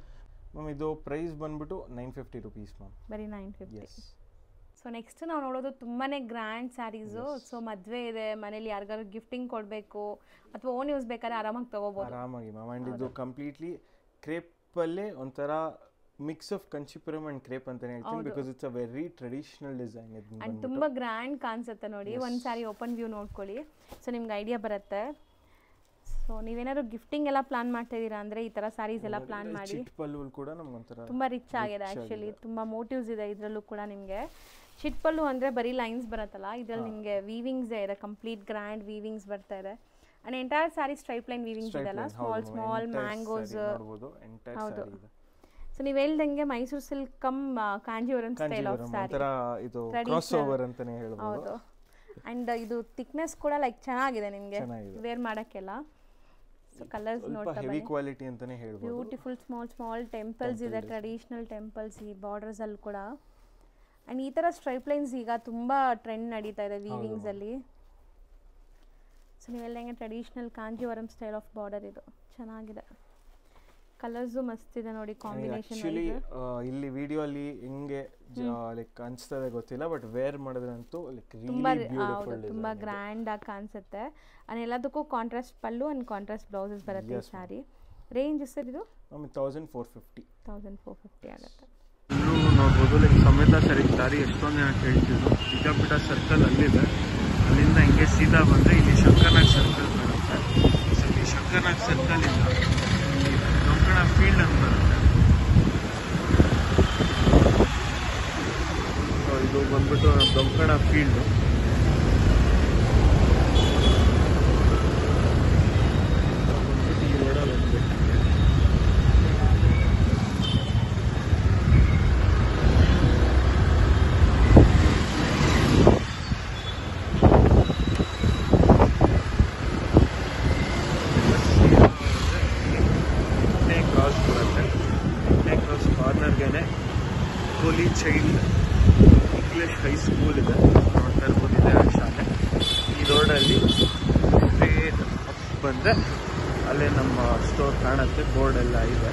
ಮ್ಯಾಮ್ ಇದು ಪ್ರೈಸ್ ಬಂದ್ಬಿಟ್ಟು 950 ರುಪೀಸ್ ಮ್ಯಾಮ್, ಬರೀ 950. ಸೊ ನೆಕ್ಸ್ಟ್ ನಾವು ನೋಡೋದು ತುಂಬಾನೇ ಗ್ರ್ಯಾಂಡ್ ಸ್ಯಾರೀಸು. ಸೊ ಮದುವೆ ಇದೆ, ಮನೇಲಿ ಯಾರಿಗಾರು ಗಿಫ್ಟಿಂಗ್ ಕೊಡಬೇಕು ಅಥವಾ ಓನ್ ಯೂಸ್ ಬೇಕಾದ್ರೆ ಆರಾಮಾಗಿ ತಗೋಬಹುದು ಆರಾಮಾಗಿ ಮ್ಯಾಮ್. ಅಂಡ್ ಇದು ಕಂಪ್ಲೀಟ್ಲಿ ಕ್ರೇಪ್ ಅಲ್ಲೇ ಒಂಥರ mix of Kanchipuram and crepe ಅಂತಾನೆ ಹೇಳ್ತೀನಿ, because it's a very traditional design. And ತುಂಬಾ ಗ್ರ್ಯಾಂಡ್ ಕಾಣಿಸುತ್ತೆ ನೋಡಿ. ಒಂದ್ ಸಾರಿ ಓಪನ್ ವ್ಯೂ ನೋಡ್ಕೊಳ್ಳಿ, ಸೊ ನಿಮ್ಗೆ ಐಡಿಯಾ ಬರುತ್ತೆ. ಸೊ ನೀವೇನಾದ್ರು ಗಿಫ್ಟಿಂಗ್ ಎಲ್ಲ ಪ್ಲಾನ್ ಮಾಡ್ತಾ ಇದ್ದೀರಾ ಅಂದರೆ ಈ ಥರ ಸ್ಯಾರೀಸ್ ಎಲ್ಲ ಪ್ಲಾನ್ ಮಾಡಿ. ಚಿಟ್ ಪಲ್ಲು ಕೂಡ ನಮ್ಗೊಂಥರ ತುಂಬ ರಿಚ್ ಆಗಿದೆ ಆ್ಯಕ್ಚುಲಿ, ತುಂಬ ಮೋಟಿವ್ಸ್ ಇದೆ ಇದರಲ್ಲೂ ಕೂಡ ನಿಮಗೆ. ಚಿಟ್ ಪಲ್ಲು ಅಂದರೆ ಬರೀ ಲೈನ್ಸ್ ಬರುತ್ತಲ್ಲ, ಇದರಲ್ಲಿ ನಿಮಗೆ ವೀವಿಂಗ್ಸ್ ಇದೆ, ಕಂಪ್ಲೀಟ್ ಗ್ರ್ಯಾಂಡ್ ವೀವಿಂಗ್ಸ್ ಬರ್ತಾ ಇದೆ. And entire saree stripe line weavings ಇದೆಲ್ಲ, ಸ್ಮಾಲ್ ಮ್ಯಾಂಗೋಸ್. ಹೌದು. ಸೊ ನೀವು ಹೇಳ್ದಂಗೆ Mysuru silk cum Kanjeevaram style of saree, ಹೌದು. ಆ್ಯಂಡ್ ಇದು ಥಿಕ್ನೆಸ್ ಕೂಡ ಲೈಕ್ ಚೆನ್ನಾಗಿದೆ ನಿಮಗೆ ವೇರ್ ಮಾಡೋಕ್ಕೆಲ್ಲ. ಸೊ ಕಲರ್ಸ್ ನೋಡ್ತಾ ಹೆವಿ ಕ್ವಾಲಿಟಿ ಅಂತಾನೆ ಹೇಳ್ಬೋದು. ಬ್ಯೂಟಿಫುಲ್ ಸ್ಮಾಲ್ ಟೆಂಪಲ್ಸ್ ಇದೆ, ಟ್ರೆಡಿಷನಲ್ ಟೆಂಪಲ್ಸ್ ಈ ಬಾರ್ಡರ್ಸ್ ಅಲ್ಲಿ ಕೂಡ. ಆ್ಯಂಡ್ ಈ ಥರ ಸ್ಟ್ರೈಪ್ ಲೈನ್ಸ್ ಈಗ ತುಂಬ ಟ್ರೆಂಡ್ ನಡೀತಾ ಇದೆ ವೀವಿಂಗ್ಸಲ್ಲಿ. ಸೊ ನೀವೆಲ್ಲ ಹೆಂಗೆ traditional Kanjeevaram style of border, ಇದು ಚೆನ್ನಾಗಿದೆ. ಕಲರ್ಸು ಮಸ್ತ್ ಇದೆ ನೋಡಿ ಕಾಂಬಿನೇಷನ್. ಆಕ್ಚುಲಿ ಇಲ್ಲಿ ವಿಡಿಯೋ ಅಲ್ಲಿ ಹೆಂಗೆ ಲೈಕ್ ಅನ್ಸ್ತದೆ ಗೊತ್ತಿಲ್ಲ, ಬಟ್ ವೇರ್ ಮಾಡಿದ್ರಂತೂ ಲೈಕ್ ತುಂಬಾ ಗ್ರ್ಯಾಂಡ್ ಆಗಿ ಕಾಣಿಸುತ್ತೆ. ಅಂಡ್ ಎಲ್ಲದಕ್ಕೂ contrast pallu and contrast blouses ಬರುತ್ತೆ ಈ ಸ್ಯಾರಿ. ರೇಂಜ್ ಸರ್ ಇದು 1450 ಆಗುತ್ತೆ. ನೋಡ್ಬೋದು ಲೈಕ್ ಸಮೇತ ಸರಿ ಸ್ಯಾರಿ ಎಷ್ಟೊಂದು ಜನ ಕೇಳ್ತಿದ್ರು. ಚಿಕ್ಕಪೇಟ ಸರ್ಕಲ್ ಅಲ್ಲಿದೆ, ಅಲ್ಲಿಂದ ಹಿಂಗೆ ಸೀದಾ ಬಂದರೆ ಇಲ್ಲಿ ಶಂಕರ್ನಾಗ್ ಸರ್ಕಲ್ ಬರುತ್ತೆ. ಸೊ ಈ ಶಂಕರ್ನಾಗ್ ಸರ್ಕಲ್ ಇಂದ ದೊಂಕಣ ಫೀಲ್ಡ್ ಅಂತ ಬರುತ್ತೆ. ಇದು ಬಂದ್ಬಿಟ್ಟು ದೊಂಕಣ ಫೀಲ್ಡು. ಈ ರೋಡಲ್ಲಿ ಹೋಗ್ಬೇಕು. ಕೋಲಿ ಚೈಲ್ಡ್ ಇಂಗ್ಲಿಷ್ ಹೈಸ್ಕೂಲ್ ಇದೆ, ನೋಡ್ತಾ ಇರ್ಬೋದಿದೆ ಆ ಶಾಲೆ. ಈ ರೋಡಲ್ಲಿ ಸ್ಟ್ರೇಟ್ ಅಪ್ ಬಂದರೆ ಅಲ್ಲೇ ನಮ್ಮ ಸ್ಟೋರ್ ಕಾಣುತ್ತೆ, ಬೋರ್ಡ್ ಎಲ್ಲ ಇದೆ.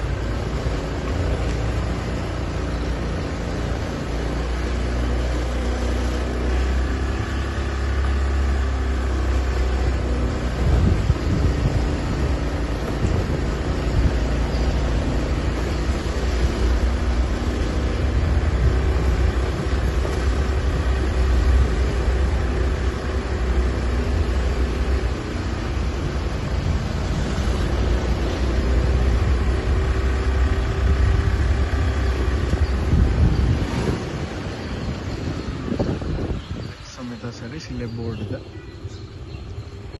ಸಮೇತ ಸ್ಯಾರೀಸ್ ಇಲ್ಲೇ ಬೋರ್ಡ್ ಇದೆ.